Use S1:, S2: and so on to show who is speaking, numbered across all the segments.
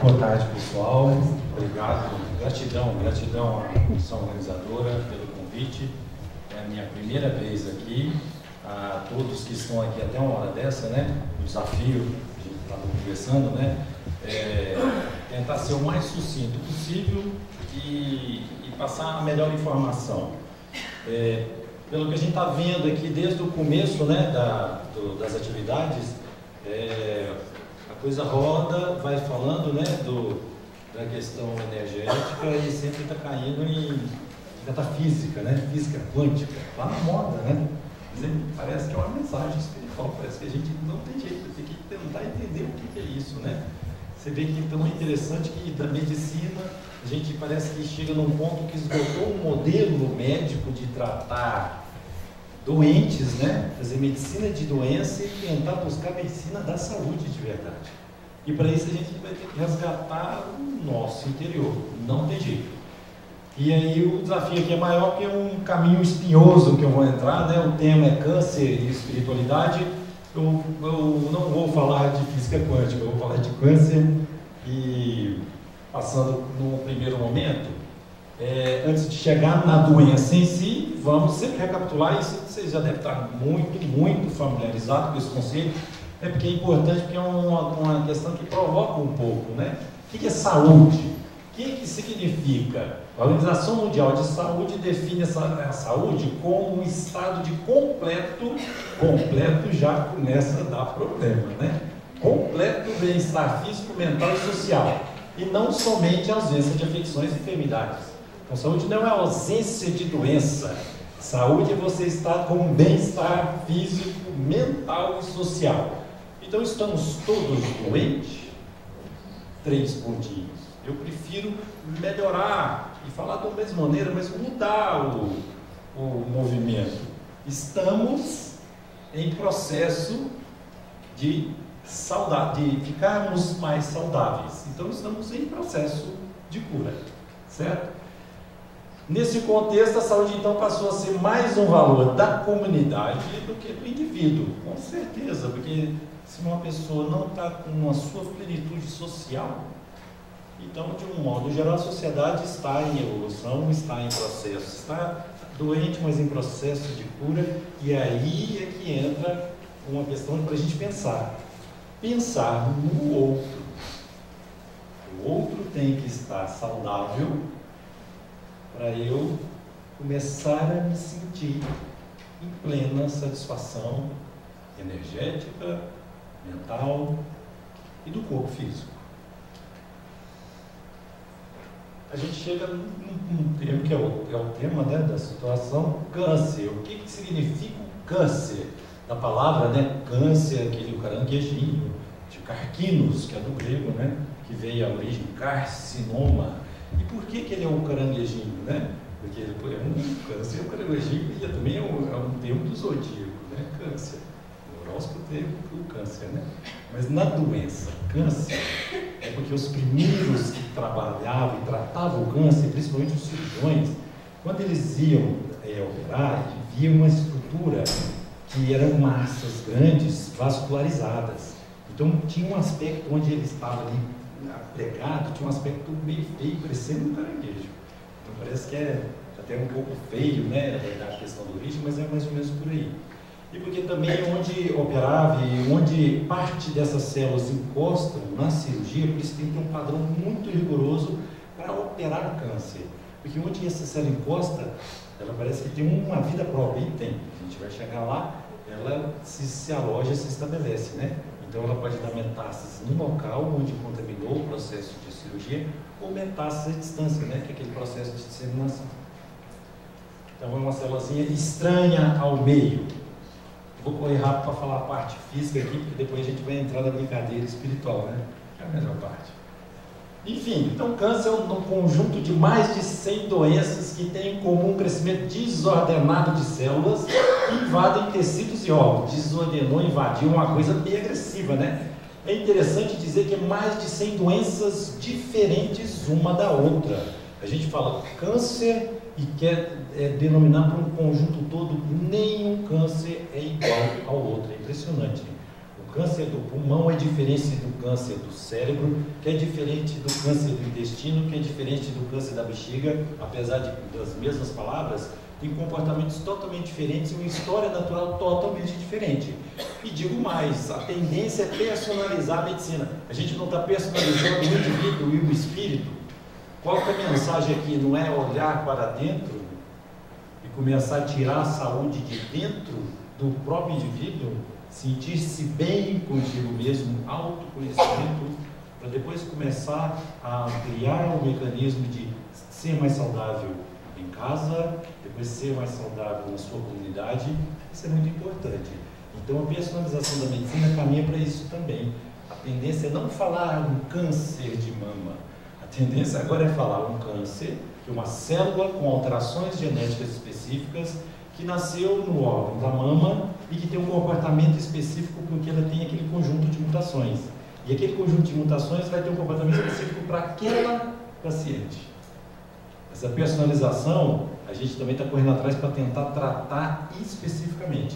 S1: Boa tarde, pessoal. Obrigado, gratidão à comissão organizadora pelo convite. É a minha primeira vez aqui. A todos que estão aqui até uma hora dessa, né? O desafio que a gente estava conversando, né? Tentar ser o mais sucinto possível e passar a melhor informação. Pelo que a gente está vendo aqui desde o começo, né, das atividades, a coisa roda, vai falando, né, da questão energética e sempre está caindo em metafísica, né, física quântica, lá na moda, né? Parece que é uma mensagem espiritual, parece que a gente não tem jeito, tem que tentar entender o que é isso, né? Você vê que então é interessante que da medicina a gente parece que chega num ponto que esgotou um modelo médico de tratar doentes, né? Fazer medicina de doença e tentar buscar medicina da saúde de verdade. E para isso a gente vai ter que resgatar o nosso interior, não tem jeito. E aí o desafio aqui é maior que é um caminho espinhoso que eu vou entrar, né? O tema é câncer e espiritualidade. Eu não vou falar de física quântica, eu vou falar de câncer e passando no primeiro momento, antes de chegar na doença em si, vamos sempre recapitular isso. Vocês já devem estar muito familiarizados com esse conceito, porque é importante, porque é uma questão que provoca um pouco, né? O que é saúde? O que significa? A Organização Mundial de Saúde define a saúde como um estado de completo já começa a dar problema, né? Completo bem-estar físico, mental e social. E não somente a ausência de afecções e enfermidades. Então, saúde não é ausência de doença. Saúde é você estar com um bem-estar físico, mental e social. Então, estamos todos doentes? 3 pontinhos. Eu prefiro melhorar e falar da mesma maneira, mas mudar o movimento. Estamos em processo de ficarmos mais saudáveis. Então, estamos em processo de cura, certo? Nesse contexto, a saúde, então, passou a ser mais um valor da comunidade do que do indivíduo, com certeza, porque se uma pessoa não está com a sua plenitude social, então, de um modo geral, a sociedade está em evolução, está em processo, está doente, mas em processo de cura, e aí é que entra uma questão para a gente pensar no outro. O outro tem que estar saudável para eu começar a me sentir em plena satisfação energética, mental e do corpo físico. A gente chega num termo que é o tema, né, da situação, câncer. O que significa o câncer? Da palavra, né, câncer, aquele caranguejinho, de carquinos, que é do grego, né, que veio a origem carcinoma. E por que ele é um caranguejinho, né? Porque ele é um câncer, um caranguejinho, e também é um termo do zodíaco, né, câncer. O horóscopo tem o câncer, né? Mas na doença, câncer, é porque os primeiros que trabalhavam e tratavam o câncer, principalmente os cirurgiões, quando eles iam operar, viam uma estrutura que eram massas grandes, vascularizadas. Então tinha um aspecto onde ele estava ali pregado, tinha um aspecto meio feio, parecendo um caranguejo. Então parece que é até um pouco feio, né, a questão da origem, mas é mais ou menos por aí. E porque também onde operava e onde parte dessas células encostam na cirurgia, por isso tem que ter um padrão muito rigoroso para operar o câncer. Porque onde essa célula encosta, ela parece que tem uma vida própria, e tem. A gente vai chegar lá, ela se aloja, se estabelece, né? Então ela pode dar metástase no local onde contaminou o processo de cirurgia, ou metástase à distância, né? Que é aquele processo de disseminação. Então é uma célulazinha estranha ao meio. Vou correr rápido para falar a parte física aqui, porque depois a gente vai entrar na brincadeira espiritual, né? Que é a melhor parte. Enfim, então câncer é um conjunto de mais de 100 doenças que têm em comum um crescimento desordenado de células que invadem tecidos e órgãos. Desordenou, invadiu, uma coisa bem agressiva, né? É interessante dizer que é mais de 100 doenças diferentes uma da outra. A gente fala câncer e quer denominar para um conjunto todo, nenhum câncer é igual ao outro. É impressionante. O O câncer do pulmão é diferente do câncer do cérebro, que é diferente do câncer do intestino, que é diferente do câncer da bexiga, apesar das mesmas palavras, tem comportamentos totalmente diferentes e uma história natural totalmente diferente. E digo mais, a tendência é personalizar a medicina. A gente não está personalizando o indivíduo e o espírito. Qual que é a mensagem aqui? Não é olhar para dentro e começar a tirar a saúde de dentro do próprio indivíduo, sentir-se bem contigo mesmo, autoconhecimento, para depois começar a criar um mecanismo de ser mais saudável em casa, depois ser mais saudável na sua comunidade. Isso é muito importante. Então a personalização da medicina caminha para isso também. A tendência é não falar um câncer de mama, a tendência agora é falar um câncer, que é uma célula com alterações genéticas específicas, que nasceu no órgão da mama e que tem um comportamento específico porque ela tem aquele conjunto de mutações. E aquele conjunto de mutações vai ter um comportamento específico para aquela paciente. Essa personalização, a gente também está correndo atrás para tentar tratar especificamente.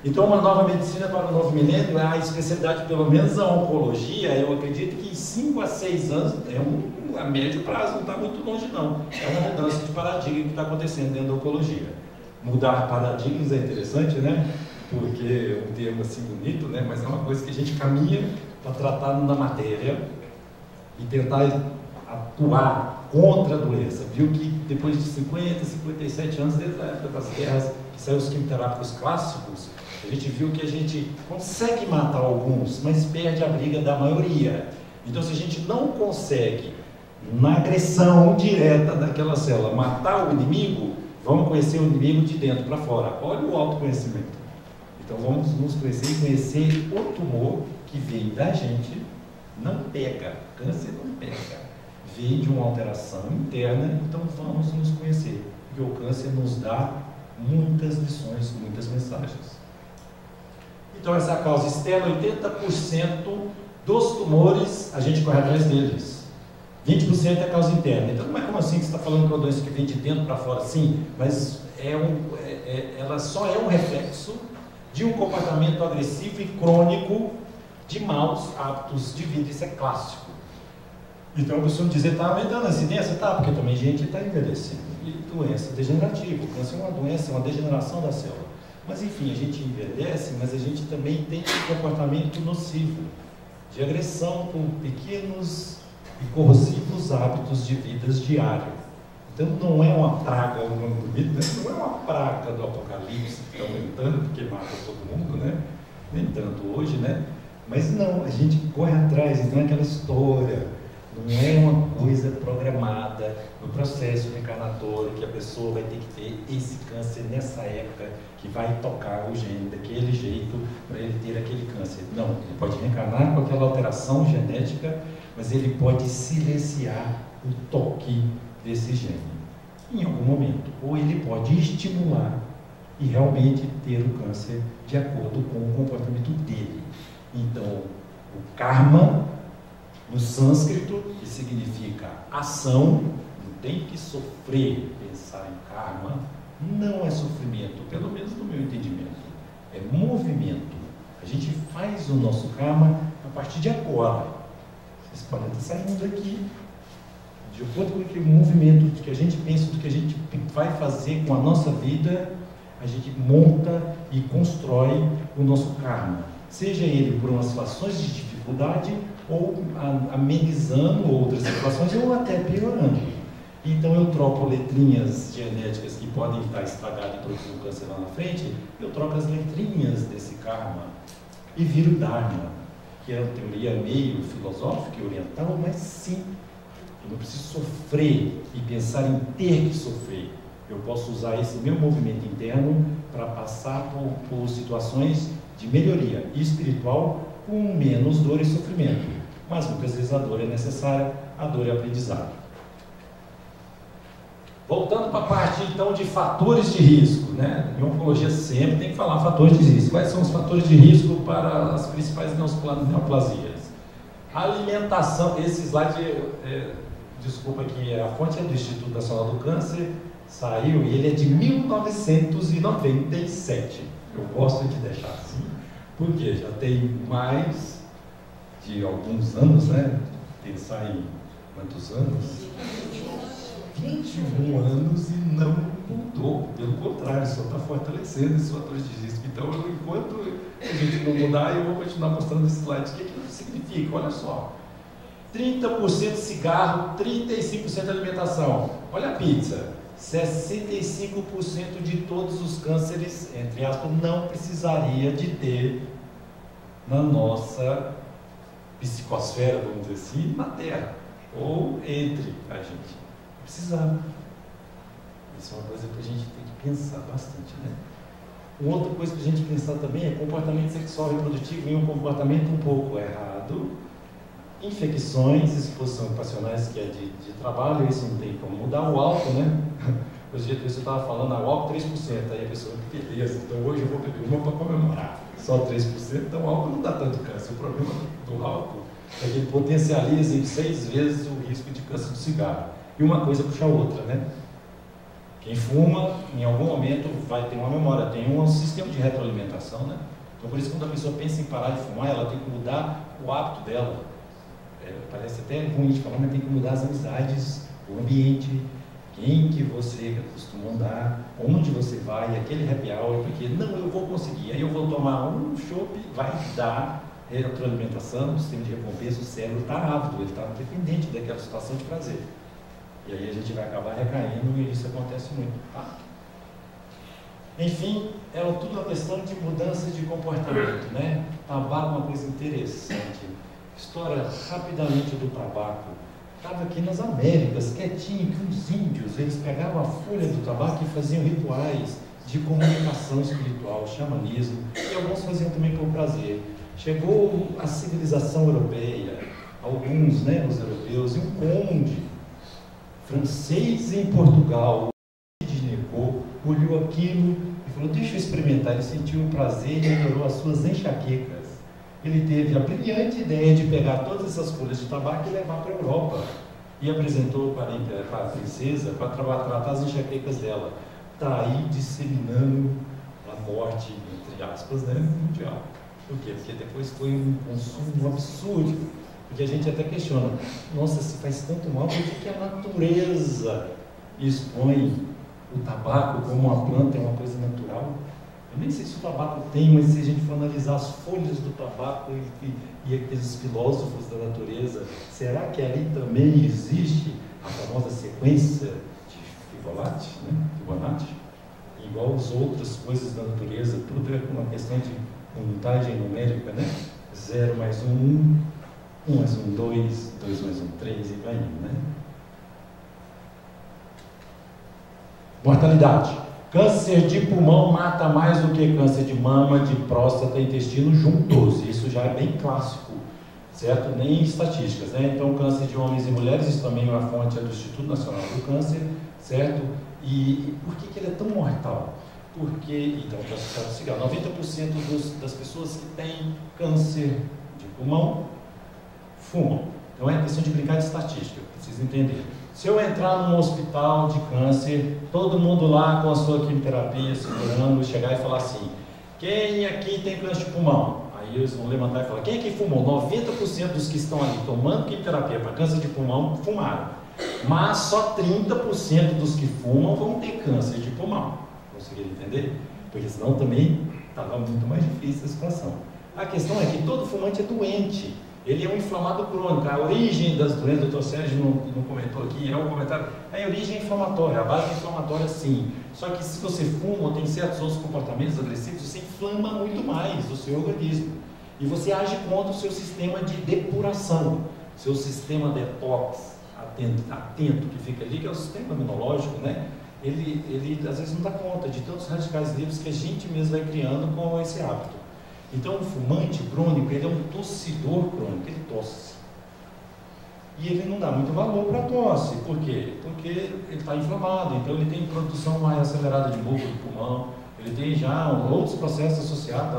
S1: Então, uma nova medicina para o novo milênio é a especialidade, pelo menos a oncologia, eu acredito que em 5 a 6 anos, a médio prazo, não está muito longe não. É uma mudança de paradigma que está acontecendo dentro da oncologia. Mudar paradigmas é interessante, né? Porque é um termo assim bonito, né? Mas é uma coisa que a gente caminha para tratar na matéria e tentar atuar contra a doença. Viu que depois de 50, 57 anos, desde a época das guerras, que saiu os quimioterápicos clássicos, a gente viu que a gente consegue matar alguns, mas perde a briga da maioria. Então, se a gente não consegue, na agressão direta daquela célula, matar o inimigo, vamos conhecer o inimigo de dentro para fora. Olha o autoconhecimento. Então, vamos nos conhecer e conhecer o tumor que vem da gente. Não pega, câncer não pega. Vem de uma alteração interna, então vamos nos conhecer. Porque o câncer nos dá muitas lições, muitas mensagens. Então, essa é a causa externa. 80% dos tumores, a gente corre atrás deles. 20% é a causa interna. Então, não é como assim que você está falando que é uma doença que vem de dentro para fora? Sim, mas ela só é um reflexo de um comportamento agressivo e crônico de maus hábitos de vida. Isso é clássico. Então, eu costumo dizer, está aumentando a incidência? Tá, porque também a gente está envelhecendo. E doença degenerativa. O câncer é uma doença, é uma degeneração da célula. Mas, enfim, a gente envelhece, mas a gente também tem um comportamento nocivo, de agressão por pequenos e corrosivos hábitos de vidas diários. Então, não é uma praga, não é uma praga do apocalipse que está aumentando, porque mata todo mundo, né? Nem tanto hoje, né? Mas não, a gente corre atrás, não é aquela história, não é uma coisa programada no processo reencarnatório que a pessoa vai ter que ter esse câncer nessa época, que vai tocar o gene daquele jeito para ele ter aquele câncer. Não, ele pode reencarnar com aquela alteração genética, mas ele pode silenciar o toque desse gene em algum momento, ou ele pode estimular e realmente ter o câncer de acordo com o comportamento dele. Então, o karma, no sânscrito, que significa ação, não tem que sofrer. Pensar em karma não é sofrimento, pelo menos no meu entendimento, é movimento. A gente faz o nosso karma a partir de agora. Vocês podem estar saindo daqui de acordo com aquele movimento que a gente pensa, do que a gente vai fazer com a nossa vida, a gente monta e constrói o nosso karma, seja ele por umas situações de dificuldade ou amenizando outras situações ou até piorando. Então eu troco letrinhas genéticas que podem estar estragadas e produzir um câncer lá na frente, eu troco as letrinhas desse karma e viro Dharma, que é uma teoria meio filosófica e oriental, mas sim, eu não preciso sofrer e pensar em ter que sofrer. Eu posso usar esse meu movimento interno para passar por situações de melhoria espiritual com menos dor e sofrimento. Mas muitas vezes a dor é necessária, a dor é aprendizado. Voltando para a parte então de fatores de risco, né? Em oncologia sempre tem que falar fatores de risco. Quais são os fatores de risco para as principais neoplasias? A alimentação, esse slide, desculpa aqui, a fonte é do Instituto Nacional do Câncer, saiu e ele é de 1997. Eu gosto de deixar assim, Porque já tem mais de alguns anos, né? Pensar em quantos anos? 21 anos e não mudou. Pelo contrário, só está fortalecendo esse fator de risco. Então, enquanto a gente não mudar, eu vou continuar mostrando esse slide. O que isso significa? Olha só. 30% cigarro, 35% alimentação. Olha a pizza. 65% de todos os cânceres, entre aspas, não precisaria de ter na nossa psicosfera, vamos dizer assim, na Terra, ou entre a gente. Precisava. Isso é uma coisa que a gente tem que pensar bastante, né? Uma outra coisa que a gente pensar também é comportamento sexual reprodutivo em um comportamento um pouco errado. Infecções, exposição ocupacionais, que é de trabalho, isso não tem como mudar. O álcool, né? Hoje dia você estava falando, o álcool 3%, aí a pessoa, beleza, então hoje eu vou beber uma para comemorar. Só 3%, então o álcool não dá tanto câncer. O problema do álcool é que ele potencializa em 6 vezes o risco de câncer do cigarro. E uma coisa puxa a outra, né? Quem fuma, em algum momento, vai ter uma memória, tem um sistema de retroalimentação, né? Então, por isso, quando a pessoa pensa em parar de fumar, ela tem que mudar o hábito dela. Parece até ruim de falar, mas tem que mudar as amizades, o ambiente, quem que você costuma andar, onde você vai, aquele happy hour, porque não, eu vou conseguir, aí eu vou tomar um chopp, vai dar retroalimentação, o sistema de recompensa, o cérebro está ávido, ele está dependente daquela situação de prazer. E aí a gente vai acabar recaindo e isso acontece muito, tá? Enfim, é tudo uma questão de mudança de comportamento, né? Tabaco é uma coisa interessante. História rapidamente do tabaco. Estava aqui nas Américas, quietinho, que uns índios, eles pegavam a folha do tabaco e faziam rituais de comunicação espiritual, xamanismo, e alguns faziam também por prazer. Chegou a civilização europeia, alguns, né, os europeus, e um conde francês em Portugal, de Negou, olhou aquilo e falou, deixa eu experimentar. Ele sentiu o prazer e melhorou as suas enxaquecas. Ele teve a brilhante ideia de pegar todas essas folhas de tabaco e levar para a Europa. E apresentou para a princesa para tratar as enxaquecas dela. Está aí disseminando a morte, entre aspas, né, mundial. Por quê? Porque depois foi um consumo absurdo. Porque a gente até questiona, nossa, se faz tanto mal, por que a natureza expõe o tabaco como uma planta, é uma coisa natural? Eu nem sei se o tabaco tem, mas se a gente for analisar as folhas do tabaco e aqueles filósofos da natureza, será que ali também existe a famosa sequência de Fibonacci, né? Fibonacci? Igual as outras coisas da natureza, tudo é uma questão de contagem numérica, né? 0 mais 1, 1 mais 1, 2, 2 mais 1, 3 e vai indo, né? Mortalidade. Câncer de pulmão mata mais do que câncer de mama, de próstata e intestino juntos. Isso já é bem clássico, certo? Nem estatísticas, né? Então, câncer de homens e mulheres, isso também é uma fonte do Instituto Nacional do Câncer, certo? E por que ele é tão mortal? Porque, então, está associado ao cigarro. 90% das pessoas que têm câncer de pulmão fumam. Então, é questão de brincar de estatística, precisa entender. Se eu entrar num hospital de câncer, todo mundo lá com a sua quimioterapia segurando, chegar e falar assim, quem aqui tem câncer de pulmão? Aí eles vão levantar e falar, quem aqui fumou? 90% dos que estão ali tomando quimioterapia para câncer de pulmão fumaram. Mas só 30% dos que fumam vão ter câncer de pulmão. Conseguiram entender? Porque senão também estava muito mais difícil a situação. A questão é que todo fumante é doente. Ele é um inflamado crônico. A origem das doenças, o Dr. Sérgio não comentou aqui, é um comentário, a origem é inflamatória, a base é inflamatória sim. Só que se você fuma ou tem certos outros comportamentos agressivos, você inflama muito mais o seu organismo. E você age contra o seu sistema de depuração, seu sistema detox, atento que fica ali, que é o sistema imunológico, né? Ele às vezes não dá conta de tantos radicais livres que a gente mesmo vai criando com esse hábito. Então, o fumante crônico, ele é um tossidor crônico, ele tosse. E ele não dá muito valor para a tosse. Por quê? Porque ele está inflamado, então ele tem produção mais acelerada de muco do pulmão, ele tem já outros processos associados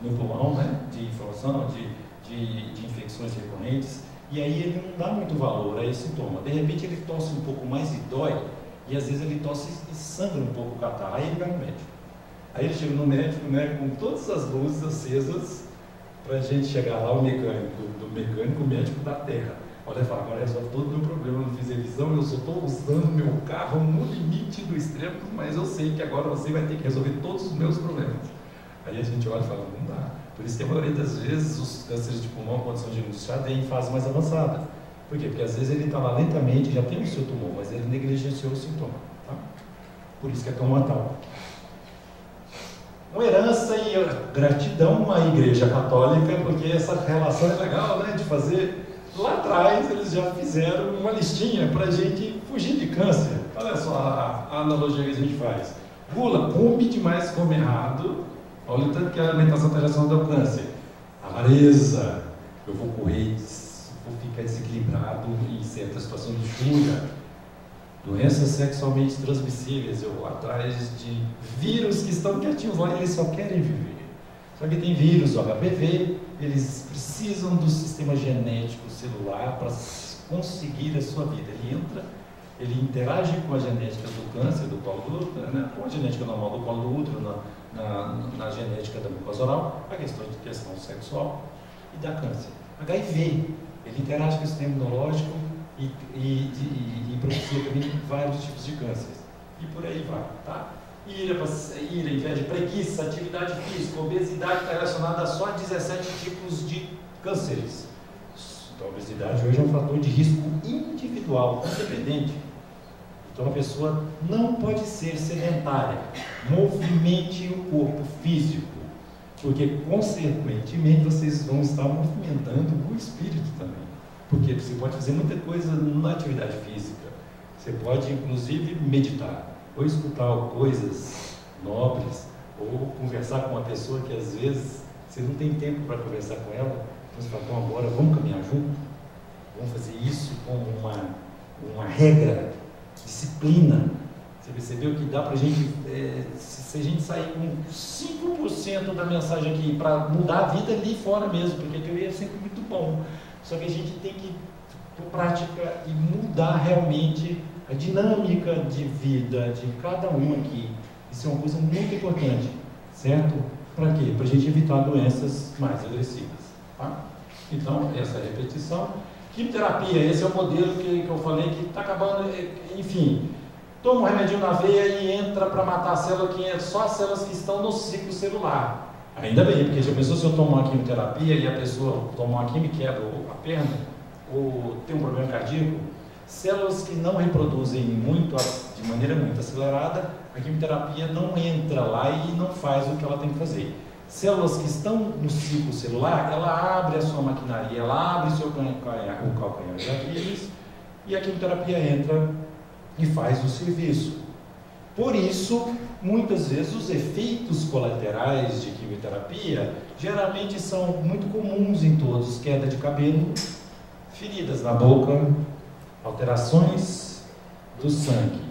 S1: no pulmão, né? De inflamação, de infecções recorrentes, e aí ele não dá muito valor a esse sintoma. De repente ele tosse um pouco mais e dói, e às vezes ele tosse e sangra um pouco o catarro, aí ele vai no médico. Aí ele chega no médico, né, com todas as luzes acesas, para a gente chegar lá, o mecânico, o médico da terra. Olha, fala, agora resolve todo o meu problema, eu não fiz revisão, eu só estou usando meu carro no limite do extremo, mas eu sei que agora você vai ter que resolver todos os meus problemas. Aí a gente olha e fala, não dá. Por isso que a maioria das vezes os cânceres de pulmão, condição diagnosticada, é em fase mais avançada. Por quê? Porque às vezes ele está lá lentamente, já tem o seu tumor, mas ele negligenciou o sintoma. Tá? Por isso que é tão mortal. Uma herança e gratidão à Igreja Católica, porque essa relação é legal, né, de fazer. Lá atrás eles já fizeram uma listinha para a gente fugir de câncer. Olha só a analogia que a gente faz. Gula, come demais, come errado. Olha o tanto que a alimentação está relacionada ao câncer. Avareza, eu vou correr, vou ficar desequilibrado em certas situações de luxúria. Doenças sexualmente transmissíveis, eu vou atrás de vírus que estão quietinhos lá e eles só querem viver. Só que tem vírus, o HPV, eles precisam do sistema genético celular para conseguir a sua vida. Ele entra, ele interage com a genética do câncer, do colo do útero, né? Com a genética normal do colo do útero, na genética da mucosa oral, a questão sexual e da câncer. HIV, ele interage com o sistema imunológico e propicia também vários tipos de cânceres. E por aí vai, tá? Ira, inveja, preguiça, atividade física, obesidade está relacionada a só 17 tipos de cânceres. Então, a obesidade hoje é um fator de risco individual, independente. Então, a pessoa não pode ser sedentária. Movimente o corpo físico, porque, consequentemente, vocês vão estar movimentando o espírito também. Porque você pode fazer muita coisa na atividade física. Você pode, inclusive, meditar, ou escutar coisas nobres, ou conversar com uma pessoa que, às vezes, você não tem tempo para conversar com ela. Então, você fala, então, agora vamos caminhar junto? Vamos fazer isso como uma regra, disciplina. Você percebeu que dá para a gente, se a gente sair com 5% da mensagem aqui, para mudar a vida ali fora mesmo, porque a teoria é sempre muito bom. Só que a gente tem que, por prática, e mudar realmente a dinâmica de vida de cada um aqui. Isso é uma coisa muito importante, certo? Para quê? Para a gente evitar doenças mais agressivas. Tá? Então, essa é a repetição. Quimioterapia, esse é o modelo que eu falei que está acabando, enfim. Toma um remedinho na veia e entra para matar a célula, que é só as células que estão no ciclo celular. Ainda bem, porque já pensou se eu tomo uma quimioterapia e a pessoa toma uma quimio e quebra a perna, ou tem um problema cardíaco, células que não reproduzem muito, de maneira muito acelerada, a quimioterapia não entra lá e não faz o que ela tem que fazer. Células que estão no ciclo celular, ela abre a sua maquinaria, ela abre o seu calcanhar de Aquiles, e a quimioterapia entra e faz o serviço. Por isso, muitas vezes os efeitos colaterais de quimioterapia geralmente são muito comuns em todos: queda de cabelo, feridas na boca, alterações do sangue,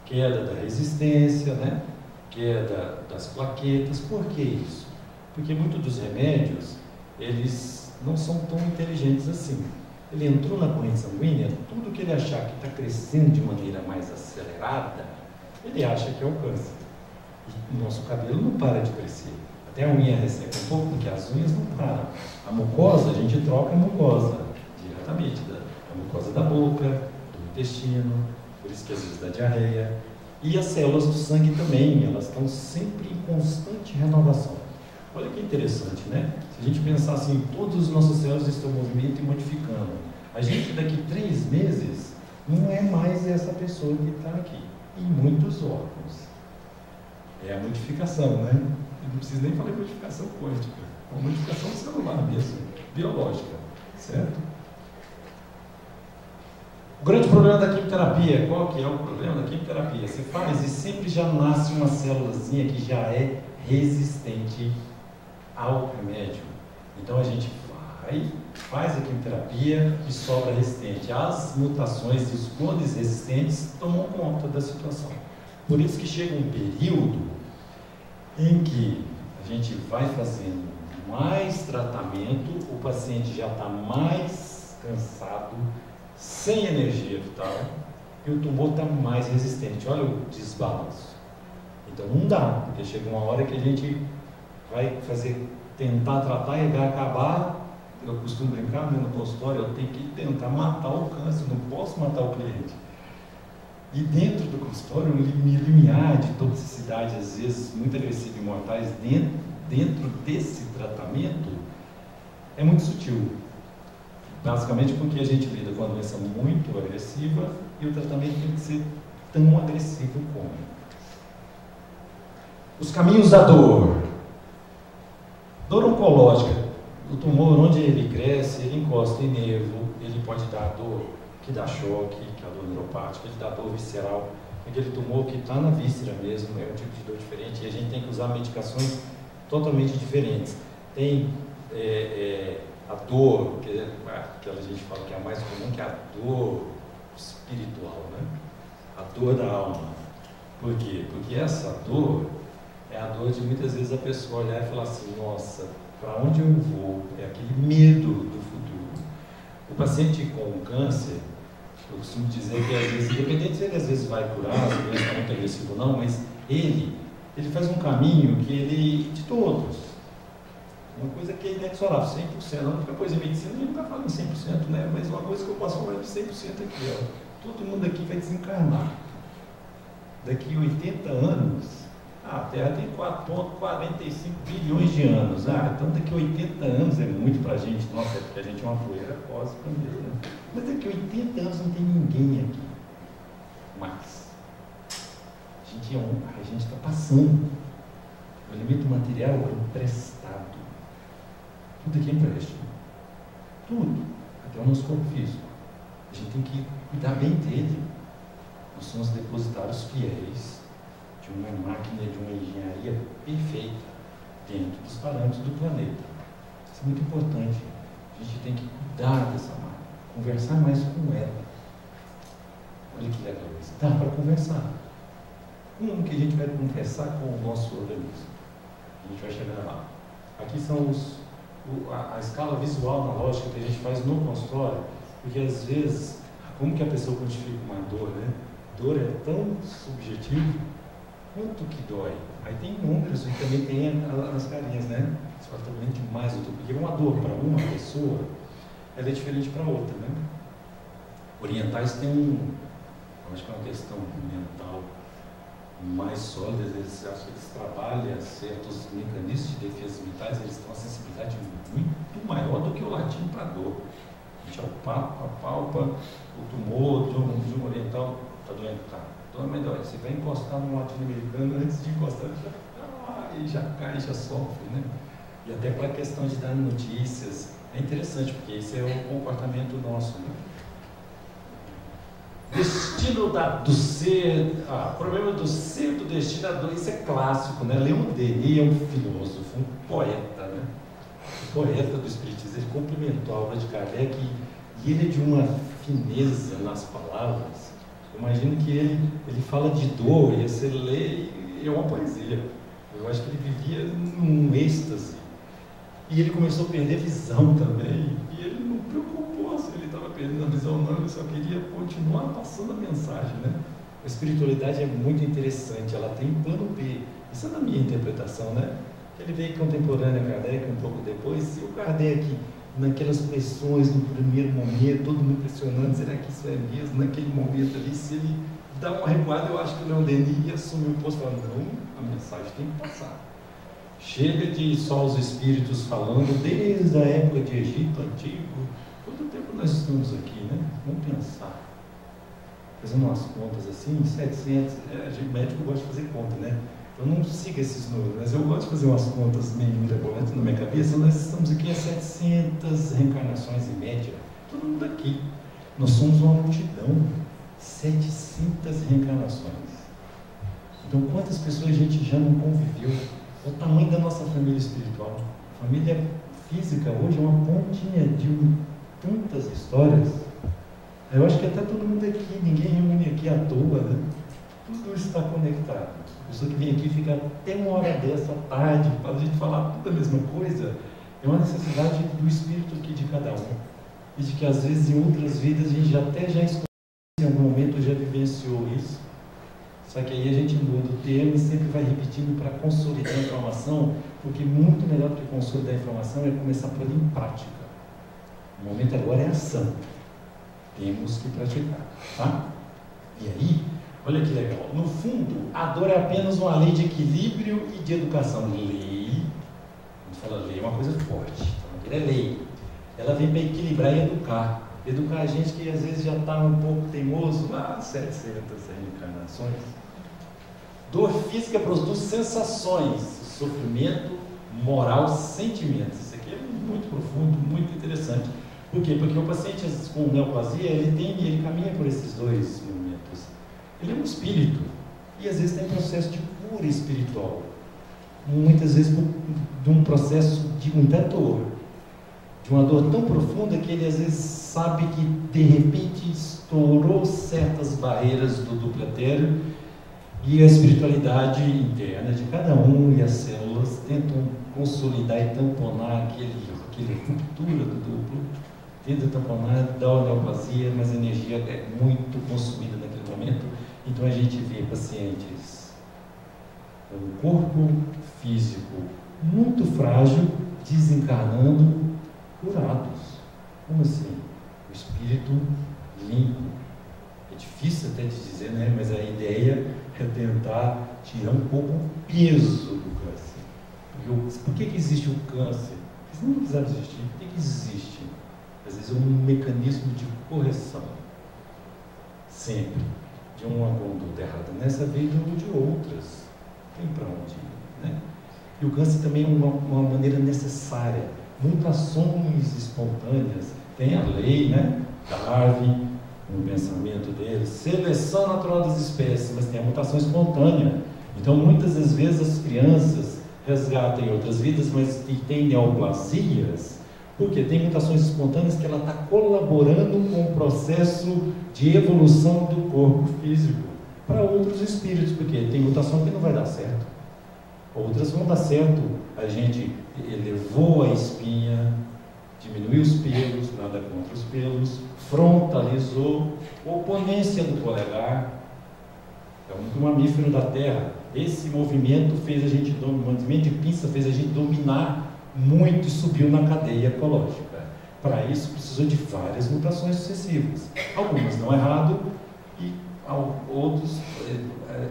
S1: queda da resistência, né? Queda das plaquetas. Por que isso? Porque muitos dos remédios, eles não são tão inteligentes assim. Ele entrou na corrente sanguínea, tudo que ele achar que está crescendo de maneira mais acelerada, ele acha que é o câncer. E o nosso cabelo não para de crescer. Até a unha resseca um pouco, porque as unhas não param. A mucosa, a gente troca a mucosa diretamente, a mucosa da boca, do intestino, por isso que às vezes dá diarreia. E as células do sangue também, elas estão sempre em constante renovação. Olha que interessante, né? Se a gente pensar assim, todas as nossas células estão em movimento e modificando. A gente daqui 3 meses não é mais essa pessoa que está aqui, em muitos órgãos. É a modificação, né? Eu não preciso nem falar de modificação quântica, é uma modificação celular mesmo, biológica, certo? O grande problema da quimioterapia, qual que é o problema da quimioterapia? Você faz e sempre já nasce uma célulazinha que já é resistente ao remédio. Então a gente faz a quimioterapia e sobra resistente. As mutações e os clones resistentes tomam conta da situação. Por isso que chega um período em que a gente vai fazendo mais tratamento, o paciente já está mais cansado, sem energia vital, e o tumor está mais resistente. Olha o desbalanço. Então não dá, porque chega uma hora que a gente vai tentar tratar e vai acabar. Eu costumo brincar, né, no consultório, eu tenho que tentar matar o câncer, não posso matar o cliente. E dentro do consultório, um limiar de toxicidade, às vezes muito agressiva e mortais, dentro desse tratamento, é muito sutil. Basicamente porque a gente lida com uma doença muito agressiva e o tratamento tem que ser tão agressivo como. Os caminhos da dor. Dor oncológica. O tumor, onde ele cresce, ele encosta em nervo, ele pode dar dor que dá choque, que é a dor neuropática, ele dá dor visceral. Aquele tumor que está na víscera mesmo, é um tipo de dor diferente, e a gente tem que usar medicações totalmente diferentes. Tem a dor, aquela a gente fala que é a mais comum, que é a dor espiritual, né? A dor da alma. Por quê? Porque essa dor é a dor de muitas vezes a pessoa olhar e falar assim, nossa, para onde eu vou? É aquele medo do futuro. O paciente com câncer, eu costumo dizer que às vezes, independente se ele às vezes vai curar, se ele está muito agressivo ou não, mas ele faz um caminho que ele, de todos, uma coisa que é inexorável, 100%, a única coisa em medicina, a gente nunca fala em 100%, né? Mas uma coisa que eu posso falar de 100% aqui, ó, todo mundo aqui vai desencarnar. Daqui a 80 anos, a Terra tem 4,45 bilhões de anos. Então daqui a 80 anos é muito para a gente. Nossa, é porque a gente é uma poeira cósmica mesmo. Né? Mas daqui a 80 anos não tem ninguém aqui mais. A gente está passando. O elemento material é emprestado. Tudo aqui é empréstimo. Tudo. Até o nosso corpo físico. A gente tem que cuidar bem dele. Nós somos depositários fiéis de uma máquina, de uma engenharia perfeita dentro dos parâmetros do planeta. Isso é muito importante. A gente tem que cuidar dessa máquina, conversar mais com ela. Olha que legal isso. Dá para conversar. Como que a gente vai conversar com o nosso organismo? A gente vai chegar lá. Aqui são a escala visual analógica que a gente faz no consultório, porque às vezes, como que a pessoa quantifica uma dor, né? Dor é tão subjetivo. Quanto que dói? Aí tem números e também tem as carinhas, né? Você fala, está doendo demais, porque uma dor para uma pessoa, ela é diferente para outra, né? Orientais têm eu acho que é uma questão mental mais sólida, eles acham que eles trabalham certos mecanismos de defesa mentais, eles têm uma sensibilidade muito maior do que o latino para dor. A gente apalpa o tumor de um oriental, está doendo, tá? Mas olha, você vai encostar no latino-americano, antes de encostar, já cai, já sofre, né? E até com a questão de dar notícias, é interessante, porque esse é o comportamento nosso, né? Destino do ser, problema do ser, do destino, da dor, isso é clássico, né? Leon Denis é um filósofo, um poeta, né? Um poeta do espiritismo, ele complementou a obra de Kardec e ele é de uma fineza nas palavras. Imagino que ele fala de dor e você lê e é uma poesia. Eu acho que ele vivia num êxtase. E ele começou a perder visão também. E ele não preocupou se ele estava perdendo a visão, não. Ele só queria continuar passando a mensagem, né? A espiritualidade é muito interessante. Ela tem plano B. Isso é na minha interpretação, né? Ele veio contemporâneo a Kardec um pouco depois. E o Kardec, naquelas pressões, no primeiro momento, todo mundo pressionando, será que isso é mesmo? Naquele momento ali, se ele dá uma recuada, eu acho que o Leon Denis ia assumir o posto e falar, não, a mensagem tem que passar. Chega de só os espíritos falando, desde a época de Egito Antigo, quanto tempo nós estamos aqui, né? Vamos pensar. Fazendo umas contas assim, 700, médico gosta de fazer conta, né? Eu não sigo esses números, mas eu gosto de fazer umas contas meio mirabolantes na minha cabeça. Nós estamos aqui a 700 reencarnações em média, todo mundo aqui. Nós somos uma multidão, 700 reencarnações. Então, quantas pessoas a gente já não conviveu? O tamanho da nossa família espiritual. A família física hoje é uma pontinha de tantas histórias. Eu acho que até todo mundo aqui, ninguém reúne aqui à toa, né? Tudo está conectado. A pessoa que vem aqui fica até uma hora dessa tarde, para a gente falar tudo a mesma coisa, é uma necessidade do espírito aqui de cada um. E de que às vezes em outras vidas a gente já escutou, em algum momento já vivenciou isso. Só que aí a gente muda o termo e sempre vai repetindo para consolidar a informação, porque muito melhor do que consolidar a informação é começar a pôr em prática. O momento agora é ação. Temos que praticar, tá? E aí, olha que legal. No fundo, a dor é apenas uma lei de equilíbrio e de educação. Lei, a gente fala lei é uma coisa forte, então, é lei. Ela vem para equilibrar e educar. Educar a gente que às vezes já está um pouco teimoso, 700 reencarnações. Dor física produz sensações, sofrimento, moral, sentimentos. Isso aqui é muito profundo, muito interessante. Por quê? Porque o paciente com neoplasia, ele caminha por esses dois momentos. Ele é um espírito e às vezes tem um processo de cura espiritual. Muitas vezes de um processo de muita dor. De uma dor tão profunda que ele às vezes sabe que de repente estourou certas barreiras do duplo etéreo e a espiritualidade interna de cada um e as células tentam consolidar e tamponar aquela ruptura do duplo, tenta tamponar, dá uma neoplasia, mas a energia é muito consumida naquele momento. Então a gente vê pacientes com o corpo físico muito frágil desencarnando curados. Como assim? O espírito limpo. É difícil até de dizer, né? Mas a ideia é tentar tirar um pouco o peso do câncer. Por que existe o câncer? Porque não precisava existir. Por que existe? Às vezes é um mecanismo de correção. Sempre. De uma conduta errada nessa vida ou de outras. Tem para onde ir, né? E o câncer também é uma maneira necessária. Mutações espontâneas, tem a lei, né? Darwin, no pensamento dele, seleção natural das espécies, mas tem a mutação espontânea. Então, muitas das vezes as crianças resgatam em outras vidas, mas que têm neoplasias, porque tem mutações espontâneas que ela está colaborando com o processo de evolução do corpo físico para outros espíritos, porque tem mutação que não vai dar certo. Outras vão dar certo. A gente elevou a espinha, diminuiu os pelos, nada contra os pelos, frontalizou, oponência do polegar, é o único mamífero da Terra. Esse movimento fez a gente, o movimento de pinça fez a gente dominar muito e subiu na cadeia ecológica. Para isso precisou de várias mutações sucessivas. Algumas não errado e outros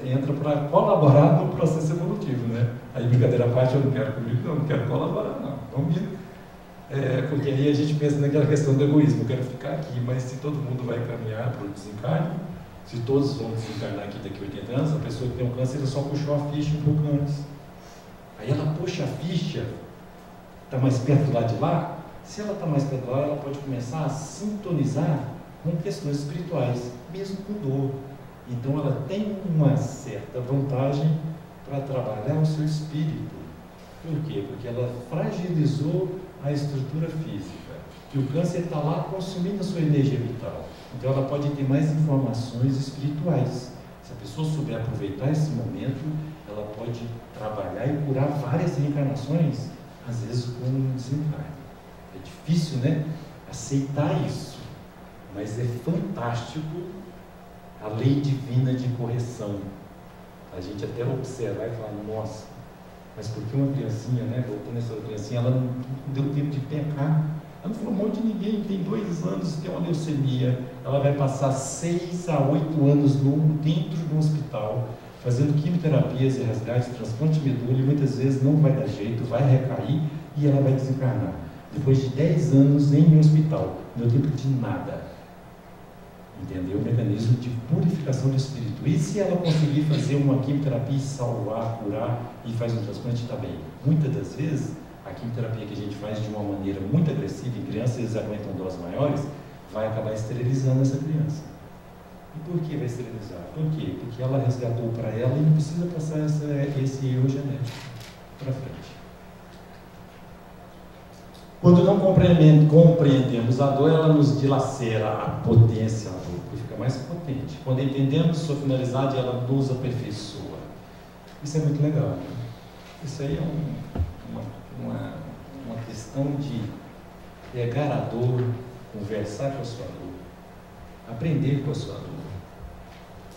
S1: entram para colaborar no processo evolutivo, né? Aí, brincadeira à parte, eu não quero comigo, não quero colaborar, não. Comigo. Porque aí a gente pensa naquela questão do egoísmo, eu quero ficar aqui, mas se todo mundo vai caminhar para o desencarne, se todos vão desencarnar aqui daqui a 80 anos, a pessoa que tem um câncer, ela só puxou a ficha um pouco antes. Aí ela puxa a ficha, está mais perto do lado de lá, se ela está mais perto do lado, ela pode começar a sintonizar com questões espirituais, mesmo com dor. Então ela tem uma certa vantagem para trabalhar o seu espírito. Por quê? Porque ela fragilizou a estrutura física. E o câncer está lá consumindo a sua energia vital. Então ela pode ter mais informações espirituais. Se a pessoa souber aproveitar esse momento, ela pode trabalhar e curar várias reencarnações, às vezes com um desencarne. É difícil, né? Aceitar isso. Mas é fantástico a lei divina de correção. A gente até observar e falar, nossa, mas por que uma criancinha, né? Voltando nessa criancinha, ela não deu tempo de pecar. Ela não falou mal de ninguém, tem 2 anos, tem uma leucemia. Ela vai passar 6 a 8 anos dentro de um hospital, fazendo quimioterapias e resgates, transplante de medula, e muitas vezes não vai dar jeito, vai recair e ela vai desencarnar. Depois de 10 anos em um hospital, não deu tempo de nada. Entendeu? O mecanismo de purificação do espírito. E se ela conseguir fazer uma quimioterapia e salvar, curar e faz um transplante, está bem. Muitas das vezes, a quimioterapia que a gente faz de uma maneira muito agressiva em crianças, eles aguentam doses maiores, vai acabar esterilizando essa criança. E por que vai esterilizar? Por quê? Porque ela resgatou para ela e não precisa passar esse erro genético para frente. Quando não compreendemos a dor, ela nos dilacera a potência, a dor fica mais potente. Quando entendemos sua finalidade, ela nos aperfeiçoa. Isso é muito legal, né? Isso aí é uma questão de pegar a dor, conversar com a sua dor, aprender com a sua dor